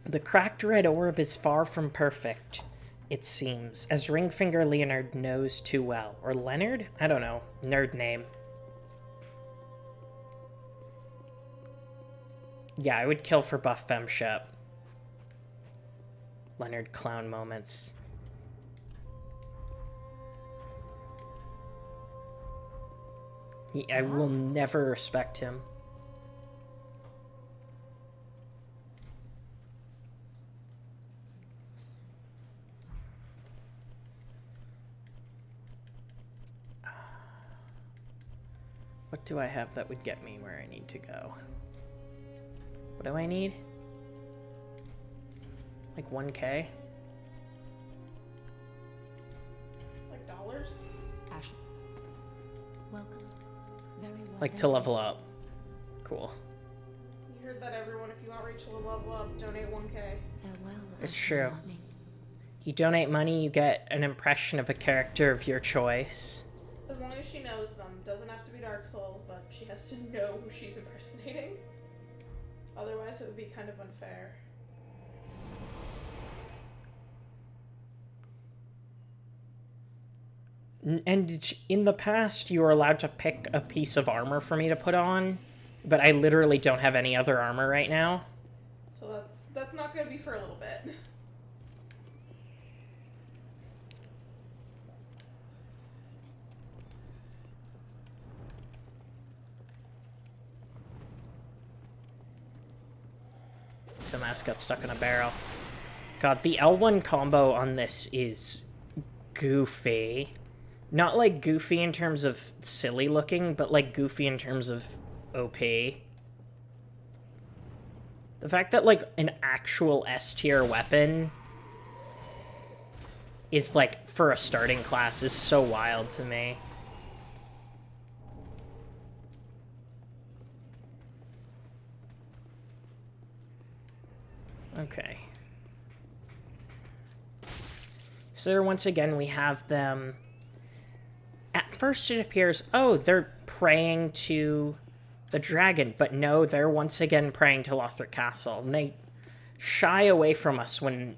The cracked red orb is far from perfect, it seems, as Ringfinger Leonard knows too well. Or Leonard? I don't know. Nerd name. Yeah, I would kill for buff FemShep. Leonard clown moments. I will never respect him. What do I have that would get me where I need to go? What do I need? Like 1K? Like dollars? Ash. Welcome. Very well. Like to level up. Cool. You heard that, everyone. If you want Rachel to level up, donate 1K. Farewell. It's true. You donate money, you get an impression of a character of your choice. As long as she knows them. Doesn't have to be Dark Souls, but she has to know who she's impersonating. Otherwise, it would be kind of unfair. And in the past, you were allowed to pick a piece of armor for me to put on, but I literally don't have any other armor right now. So that's not going to be for a little bit. Dumbass got stuck in a barrel. God, the L1 combo on this is goofy. Not like goofy in terms of silly looking, but like goofy in terms of OP. The fact that like an actual S tier weapon is like for a starting class is so wild to me. Okay. So once again, we have them. At first it appears, oh, they're praying to the dragon, but no, they're once again praying to Lothric Castle. And they shy away from us when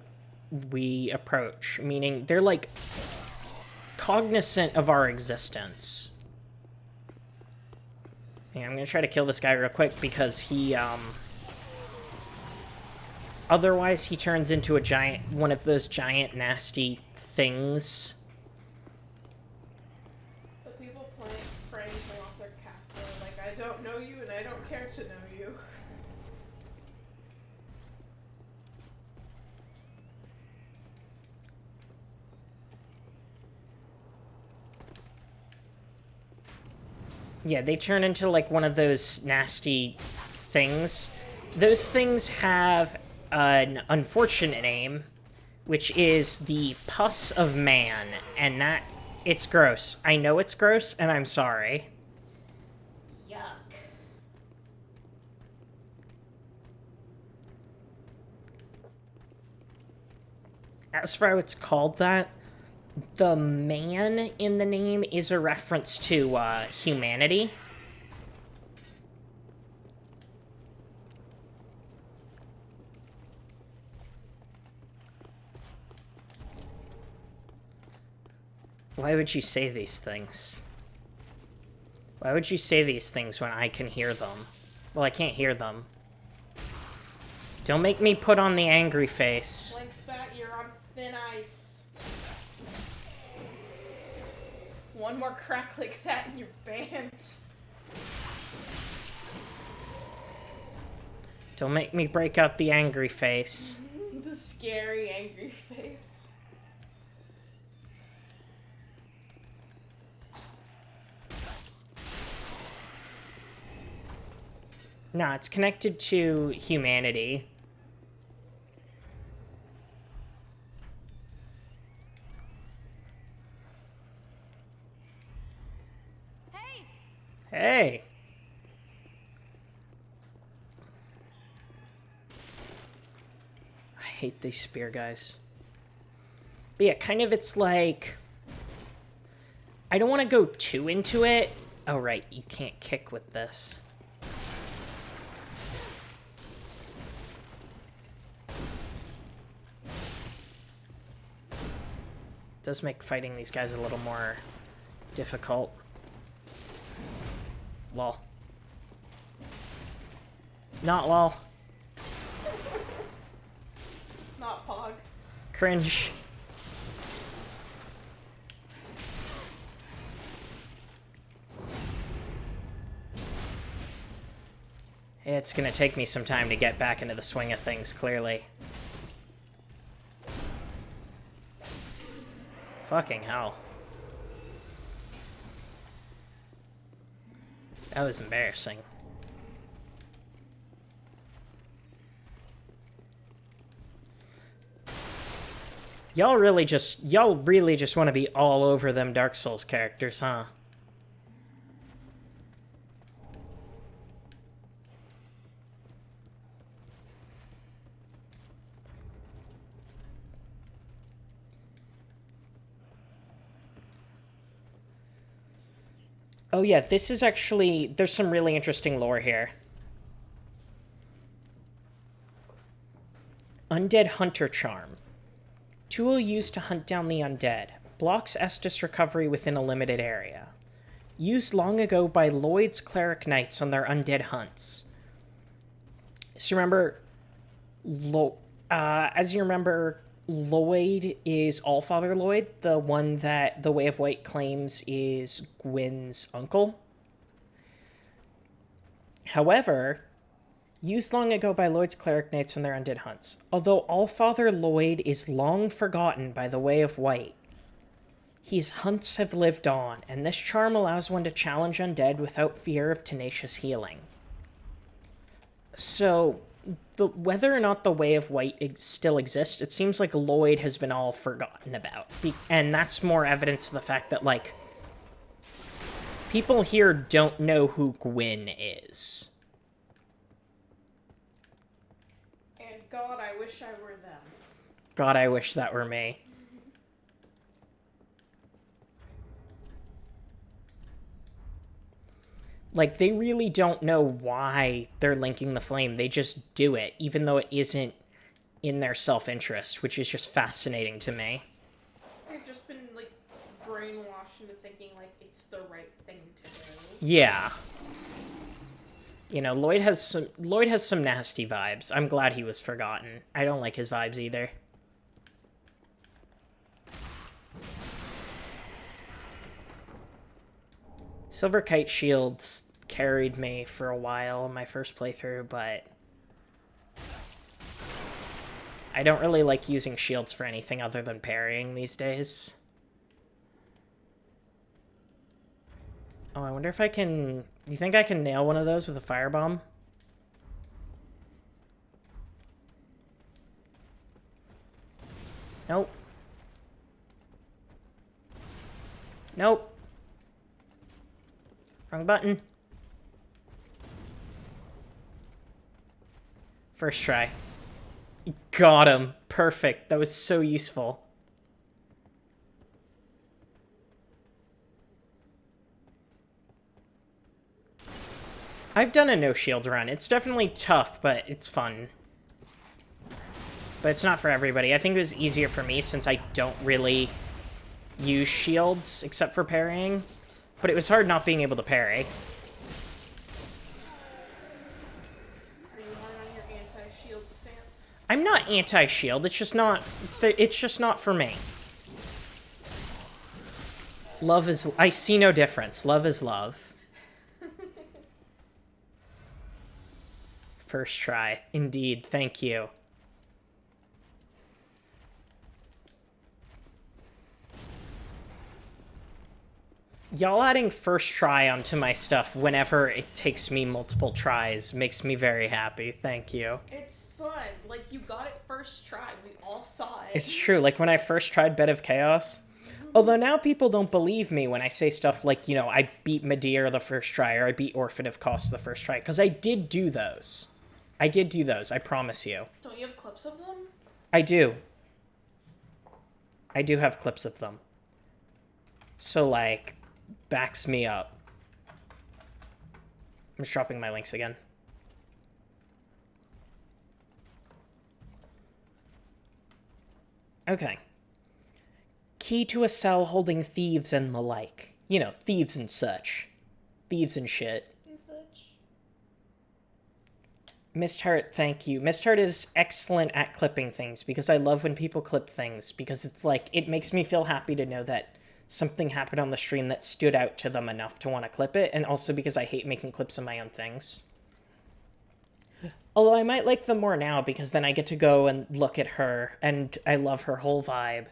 we approach, meaning they're, like, cognizant of our existence. Yeah, I'm gonna try to kill this guy real quick because he, otherwise he turns into a giant, one of those giant nasty things. The people praying to Lothric Castle are like, I don't know you and I don't care to know you. Yeah, they turn into, like, one of those nasty things. Those things have an unfortunate name, which is the pus of man, and that... it's gross. I know it's gross, and I'm sorry. Yuck. As for how it's called that, the man in the name is a reference to humanity. Why would you say these things? Why would you say these things when I can hear them? Well, I can't hear them. Don't make me put on the angry face. Like Spat, you're on thin ice. One more crack like that and you're banned. Don't make me break out the angry face. The scary angry face. No, it's connected to humanity. Hey! I hate these spear guys. But yeah, kind of it's like... I don't want to go too into it. Oh, right, you can't kick with this. It does make fighting these guys a little more difficult. Lol. Not lol. Not pog. Cringe. It's gonna take me some time to get back into the swing of things, clearly. Fucking hell. That was embarrassing. Y'all really just want to be all over them Dark Souls characters, huh? Oh yeah, this is actually... there's some really interesting lore here. Undead Hunter Charm. Tool used to hunt down the undead. Blocks Estus recovery within a limited area. Used long ago by Lloyd's cleric knights on their undead hunts. So remember... as you remember... Lloyd is Allfather Lloyd, the one that the Way of White claims is Gwyn's uncle. However, used long ago by Lloyd's cleric knights on their undead hunts. Although Allfather Lloyd is long forgotten by the Way of White, his hunts have lived on, and this charm allows one to challenge undead without fear of tenacious healing. So... whether or not the Way of White still exists, it seems like Lloyd has been all forgotten about. And that's more evidence of the fact that, like, people here don't know who Gwyn is. And God, I wish I were them. God, I wish that were me. Like, they really don't know why they're linking the flame. They just do it, even though it isn't in their self-interest, which is just fascinating to me. They've just been, like, brainwashed into thinking, like, it's the right thing to do. Yeah. You know, Lloyd has some nasty vibes. I'm glad he was forgotten. I don't like his vibes either. Silver Kite Shields carried me for a while in my first playthrough, but I don't really like using shields for anything other than parrying these days. Oh, I wonder if I can... You think I can nail one of those with a firebomb? Nope. Nope. Wrong button. First try. Got him. Perfect. That was so useful. I've done a no shield run. It's definitely tough, but it's fun. But it's not for everybody. I think it was easier for me since I don't really use shields except for parrying. But it was hard not being able to parry. Are you hard on your anti-shield stance? I'm not anti-shield. It's just not for me. Love is... I see no difference. Love is love. First try. Indeed. Thank you. Y'all adding first try onto my stuff whenever it takes me multiple tries makes me very happy. Thank you. It's fun. Like, you got it first try. We all saw it. It's true. Like, when I first tried Bed of Chaos. Although now people don't believe me when I say stuff like, you know, I beat Medir the first try, or I beat Orphan of Cost the first try. Because I did do those. I did do those, I promise you. Don't you have clips of them? I do. I do have clips of them. So, like, backs me up. I'm just dropping my links again. Okay. Key to a cell holding thieves and the like. You know, thieves and such. Thieves and shit. Mist Heart, thank you. Mist Heart is excellent at clipping things because I love when people clip things because it's like, it makes me feel happy to know that something happened on the stream that stood out to them enough to want to clip it, and also because I hate making clips of my own things. Although I might like them more now because then I get to go and look at her and I love her whole vibe.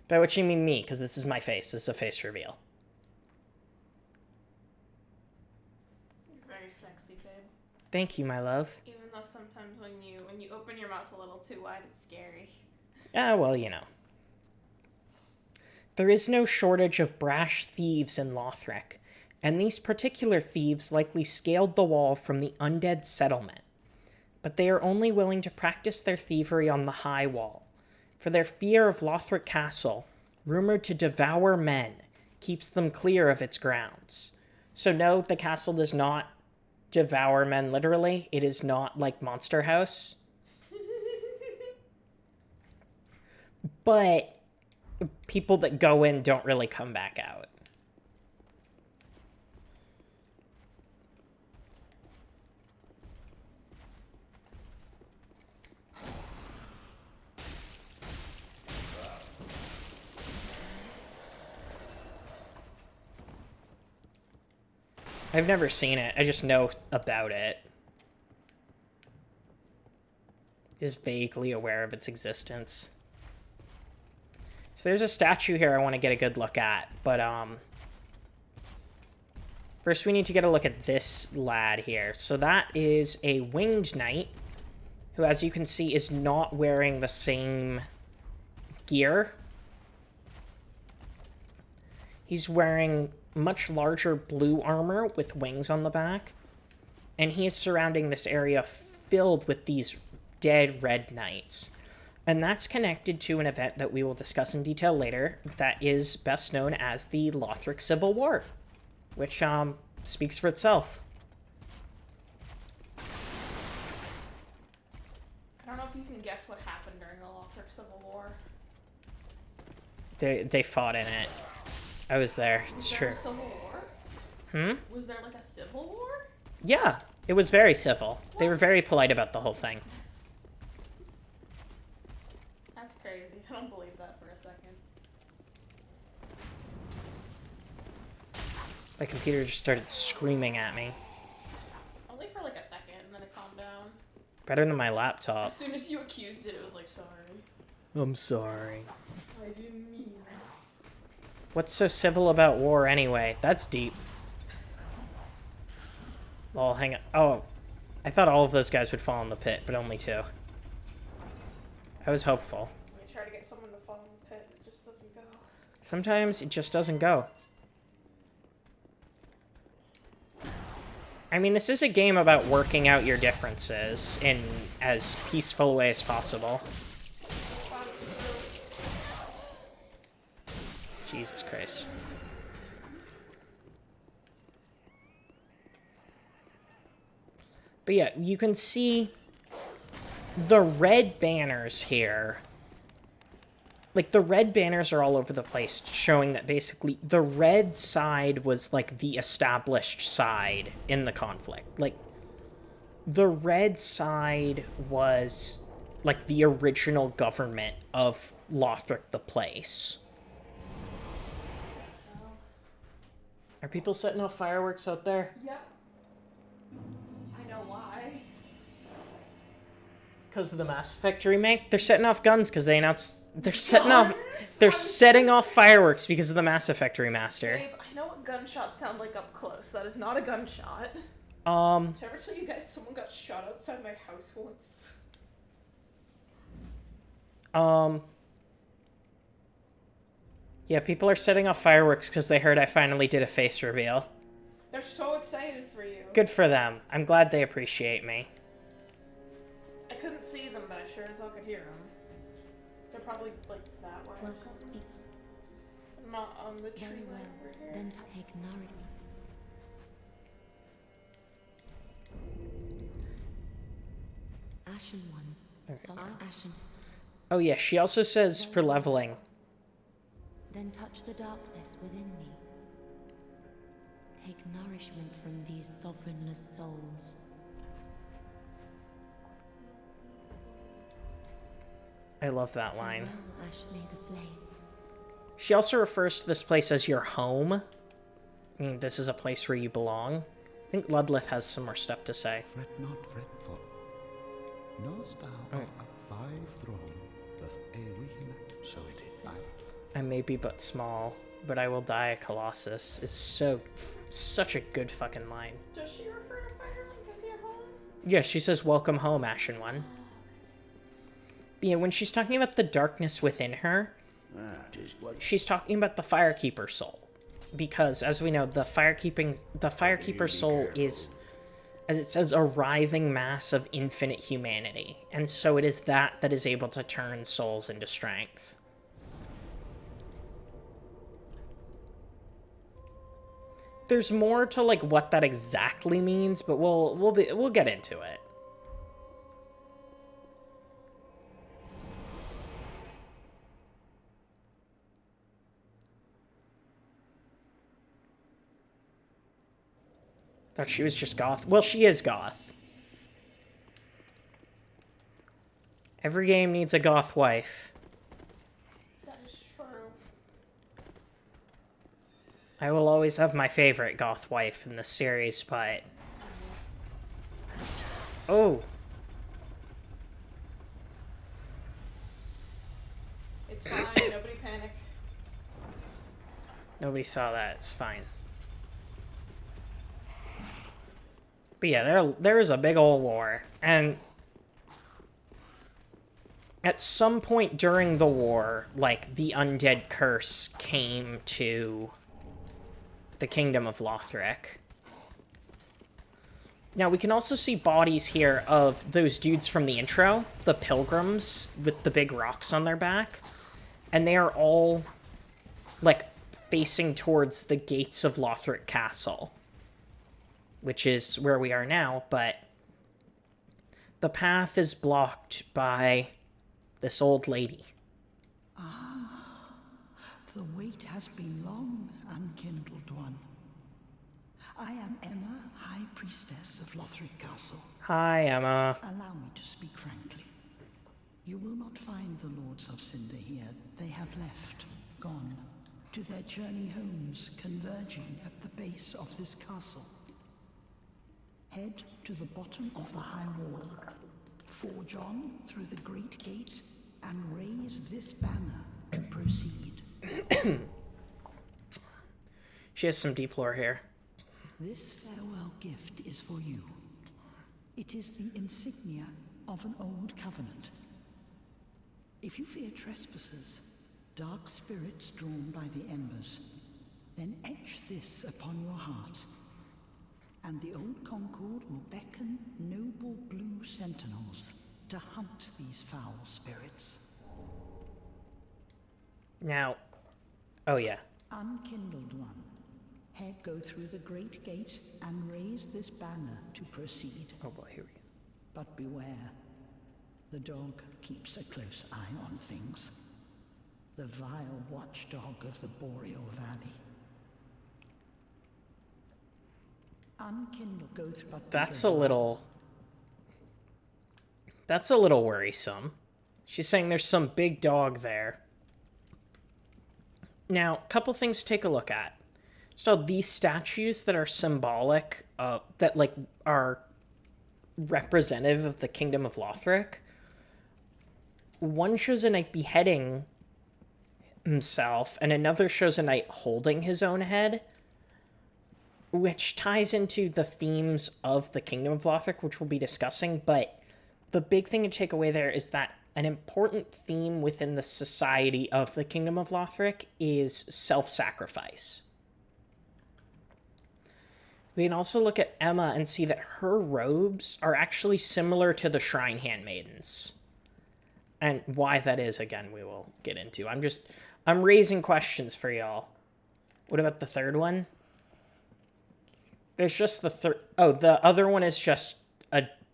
By which you mean me, because this is my face. This is a face reveal. You're very sexy, babe. Thank you, my love. Even though sometimes when you open your mouth a little too wide, it's scary. Ah, well, you know. There is no shortage of brash thieves in Lothric, and these particular thieves likely scaled the wall from the undead settlement. But they are only willing to practice their thievery on the high wall, for their fear of Lothric Castle, rumored to devour men, keeps them clear of its grounds. So no, the castle does not devour men literally. It is not like Monster House. But people that go in don't really come back out. I've never seen it. I just know about it. Just vaguely aware of its existence. So there's a statue here I want to get a good look at, but first we need to get a look at this lad here. So that is a winged knight, who as you can see is not wearing the same gear. He's wearing much larger blue armor with wings on the back, and he is surrounding this area filled with these dead red knights. And that's connected to an event that we will discuss in detail later that is best known as the Lothric Civil War, which speaks for itself. I don't know if if you can guess what happened during the Lothric Civil War. They fought in it. I was there. It's Was true. there a civil war? Was there like a civil war? Yeah, it was very civil. What? They were very polite about the whole thing. That's crazy. I don't believe that for a second. My computer just started screaming at me. Only for like a second, and then it calmed down. Better than my laptop. As soon as you accused it, it was like, sorry. I'm sorry. I didn't mean that. What's so civil about war anyway? That's deep. Well, hang on. Oh, I thought all of those guys would fall in the pit, but only 2. I was hopeful. You try to get someone to fall in the pit, it just doesn't go. Sometimes it just doesn't go. I mean, this is a game about working out your differences in as peaceful a way as possible. Jesus Christ. But yeah, you can see the red banners here. Like, the red banners are all over the place, showing that basically the red side was, like, the established side in the conflict. Like, the red side was, like, the original government of Lothric the place. Are people setting off fireworks out there? Yep. I know why. Because of the Mass Effect remake? They're setting off guns because they announced... They're setting off fireworks because of the Mass Effect remaster. Babe, I know what gunshots sound like up close. That is not a gunshot. Did I ever tell you guys someone got shot outside my house once? Yeah, people are setting off fireworks because they heard I finally did a face reveal. They're so excited for you. Good for them. I'm glad they appreciate me. I couldn't see them, but I sure as hell could hear them. They're probably, like, that way. Well, speak Not on the tree very well. over here. Then take nourishment. Ashen one. Okay. So ashen. Oh yeah, she also says for leveling. Then touch the darkness within me. Take nourishment from these sovereignless souls. I love that line. Farewell, Ash may the flame. She also refers to this place as your home. I mean, this is a place where you belong. I think Ludleth has some more stuff to say. Fret not, fretful. Knowest thou of a 5 throne of Ewin, so it is I. I may be but small, but I will die a Colossus. Is such a good fucking line. Does she refer to Firelink as your home? Yeah, she says, welcome home, Ashen One. Yeah, when she's talking about the darkness within her, she's talking about the Firekeeper soul. Because, as we know, the Firekeeper soul is, as it says, a writhing mass of infinite humanity. And so it is that is able to turn souls into strength. There's more to, like, what that exactly means, but we'll get into it. Thought she was just goth. Well, she is goth. Every game needs a goth wife. That is true. I will always have my favorite goth wife in the series, but... Oh. It's fine. Nobody panic. Nobody saw that. It's fine. But yeah, there is a big old war, and at some point during the war, like, the undead curse came to the kingdom of Lothric. Now, we can also see bodies here of those dudes from the intro, the pilgrims with the big rocks on their back, and they are all, like, facing towards the gates of Lothric Castle, which is where we are now, but the path is blocked by this old lady. Ah, the wait has been long, Unkindled One. I am Emma, High Priestess of Lothric Castle. Hi, Emma. Allow me to speak frankly. You will not find the Lords of Cinder here. They have left, gone, to their journey homes, converging at the base of this castle. Head to the bottom of the high wall, forge on through the great gate, and raise this banner to proceed. She has some deep lore here. This farewell gift is for you. It is the insignia of an old covenant. If you fear trespassers, dark spirits drawn by the embers, then etch this upon your heart, and the old Concord will beckon noble blue sentinels to hunt these foul spirits. Now, oh yeah. Unkindled One, head go through the great gate and raise this banner to proceed. Oh boy, here we go. But beware, the dog keeps a close eye on things. The vile watchdog of the Boreal Valley. Unkindled go through. That's a little worrisome. She's saying there's some big dog there. Now, a couple things to take a look at. So these statues that are symbolic, that like are representative of the Kingdom of Lothric. One shows a knight beheading himself, and another shows a knight holding his own head, which ties into the themes of the Kingdom of Lothric, which we'll be discussing. But the big thing to take away there is that an important theme within the society of the Kingdom of Lothric is self-sacrifice. We can also look at Emma and see that her robes are actually similar to the Shrine Handmaidens. And why that is, again, we will get into. I'm raising questions for y'all. What about the third one? There's just the third... Oh, the other one is just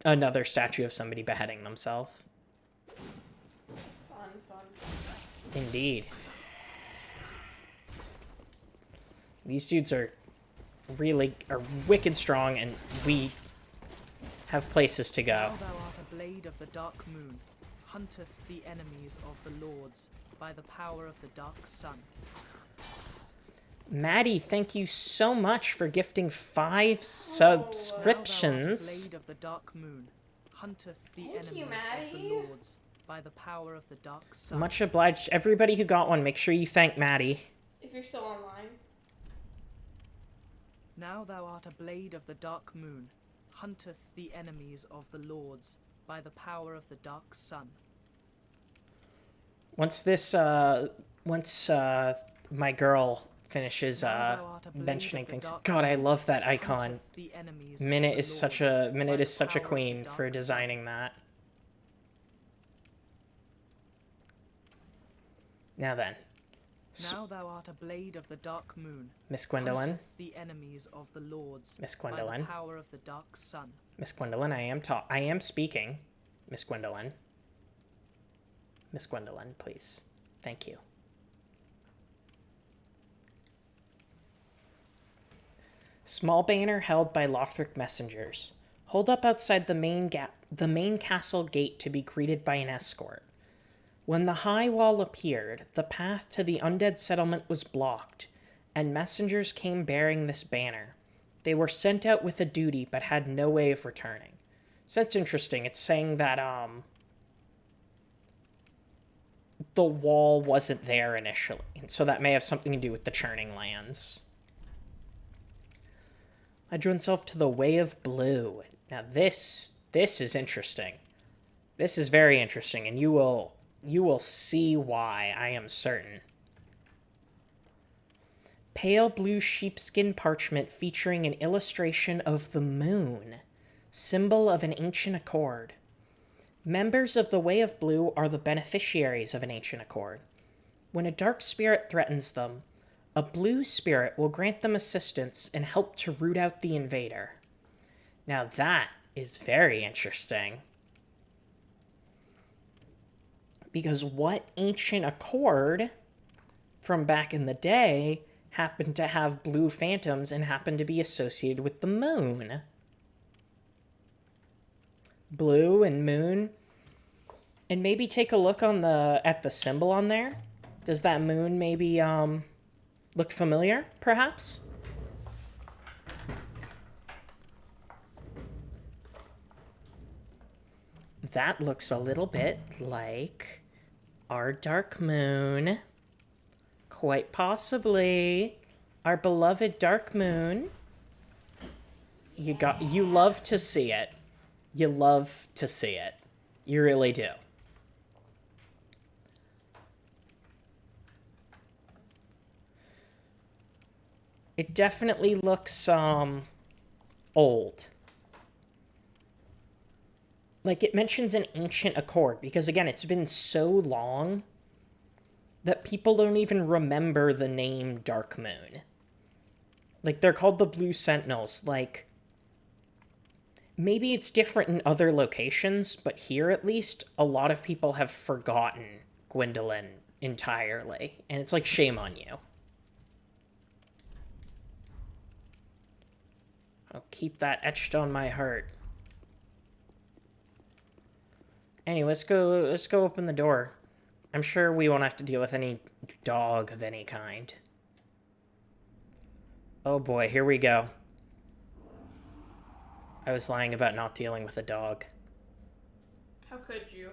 another statue of somebody beheading themselves. Fun. Indeed. These dudes are wicked strong, and we have places to go. Now thou art a blade of the dark moon, hunteth the enemies of the lords by the power of the dark sun. Maddie, thank you so much for gifting 5 subscriptions. Now thou art a blade of the dark moon, hunteth the Thank enemies you, of Maddie. the lords by the power of the dark sun. Much obliged. Everybody who got one, make sure you thank Maddie. If you're still online. Now thou art a blade of the dark moon, hunteth the enemies of the lords by the power of the dark sun. Once my girl finishes mentioning things. God, I love that icon. Minute is such a queen for designing that. Now then. Now thou art a blade of the dark moon, Miss Gwendolyn. hunteth the enemies of the lords Miss by Gwendolyn. the power of the dark sun. Miss Gwendolyn, I am speaking. Miss Gwendolyn. Miss Gwendolyn, please. Thank you. Small banner held by Lothric messengers. Hold up outside the main castle gate to be greeted by an escort. When the high wall appeared, the path to the undead settlement was blocked, and messengers came bearing this banner. They were sent out with a duty, but had no way of returning. So that's interesting. It's saying that, the wall wasn't there initially, and so that may have something to do with the Churning Lands. I drew himself to the Way of Blue. Now this is interesting. This is very interesting, and you will see why, I am certain. Pale blue sheepskin parchment featuring an illustration of the moon, symbol of an ancient accord. Members of the Way of Blue are the beneficiaries of an ancient accord. When a dark spirit threatens them, a blue spirit will grant them assistance and help to root out the invader. Now that is very interesting. Because what ancient accord from back in the day happened to have blue phantoms and happened to be associated with the moon? Blue and moon. And maybe take a look on at the symbol on there. Does that moon maybe look familiar, perhaps? That looks a little bit like our dark moon. Quite possibly our beloved dark moon. You love to see it. You love to see it. You really do. It definitely looks old. Like, it mentions an ancient accord, because, again, it's been so long that people don't even remember the name Dark Moon. Like, they're called the Blue Sentinels. Like, maybe it's different in other locations, but here, at least, a lot of people have forgotten Gwendolyn entirely. And it's like, shame on you. I'll keep that etched on my heart. Anyway, let's go open the door. I'm sure we won't have to deal with any dog of any kind. Oh boy, here we go. I was lying about not dealing with a dog. How could you?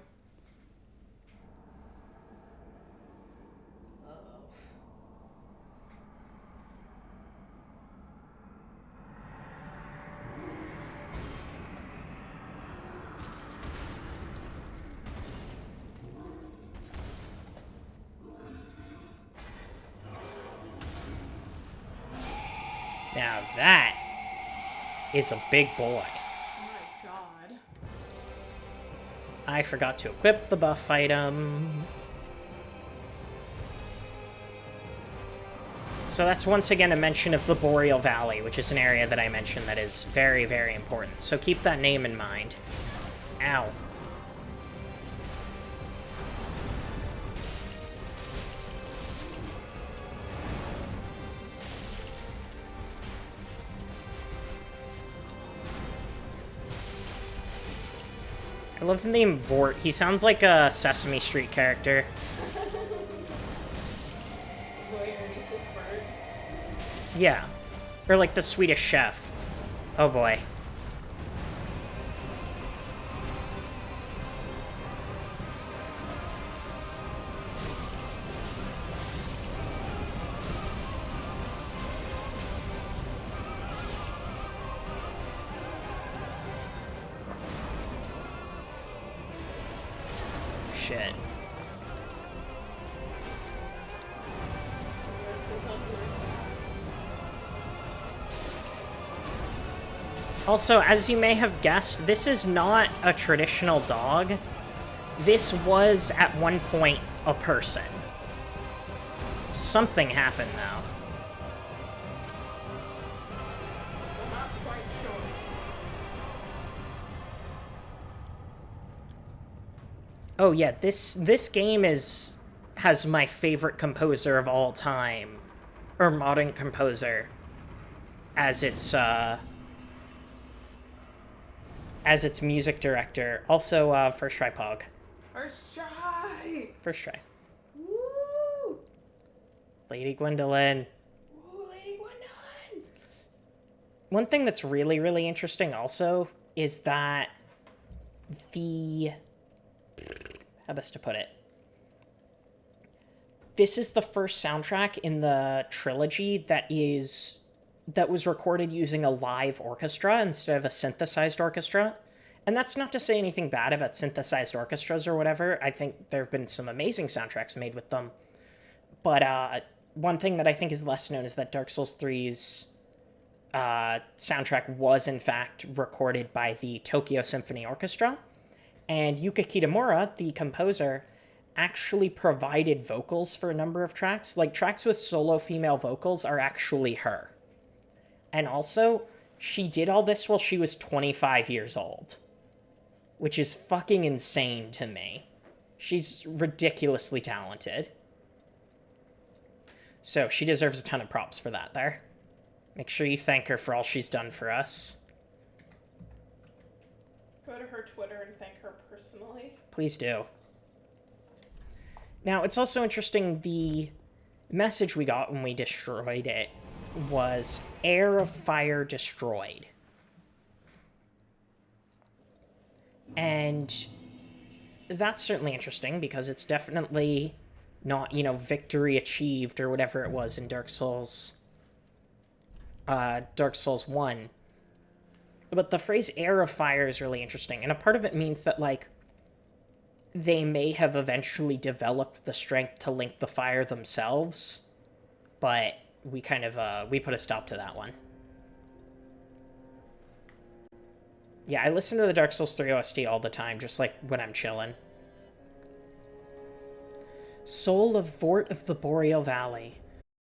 Now that is a big boy. Oh my god. I forgot to equip the buff item. So that's once again a mention of the Boreal Valley, which is an area that I mentioned that is very, very important. So keep that name in mind. Ow. I love the name Vort. He sounds like a Sesame Street character. Yeah. Or like the Swedish Chef. Oh boy. Shit. Also, as you may have guessed, this is not a traditional dog. This was, at one point, a person. Something happened, though. I'm not quite sure. Oh yeah, this game has my favorite composer of all time, or modern composer, as its music director. Also, first try Pog. First try! First try. Woo! Lady Gwendolyn. Woo, Lady Gwendolyn! One thing that's really, really interesting also is that how best to put it? This is the first soundtrack in the trilogy that was recorded using a live orchestra instead of a synthesized orchestra. And that's not to say anything bad about synthesized orchestras or whatever. I think there have been some amazing soundtracks made with them. But one thing that I think is less known is that Dark Souls 3's soundtrack was, in fact, recorded by the Tokyo Symphony Orchestra. And Yuka Kitamura, the composer, actually provided vocals for a number of tracks. Like, tracks with solo female vocals are actually her. And also, she did all this while she was 25 years old. Which is fucking insane to me. She's ridiculously talented. So she deserves a ton of props for that there. Make sure you thank her for all she's done for us. Go to her Twitter and thank her personally. Please do. Now, it's also interesting, the message we got when we destroyed it was Heir of Fire destroyed. And that's certainly interesting because it's definitely not, you know, victory achieved or whatever it was in Dark Souls 1. But the phrase Heir of Fire is really interesting, and a part of it means that, like, they may have eventually developed the strength to link the fire themselves, but we kind of, we put a stop to that one. Yeah, I listen to the Dark Souls 3 OST all the time, just like when I'm chilling. Soul of Vort of the Boreal Valley.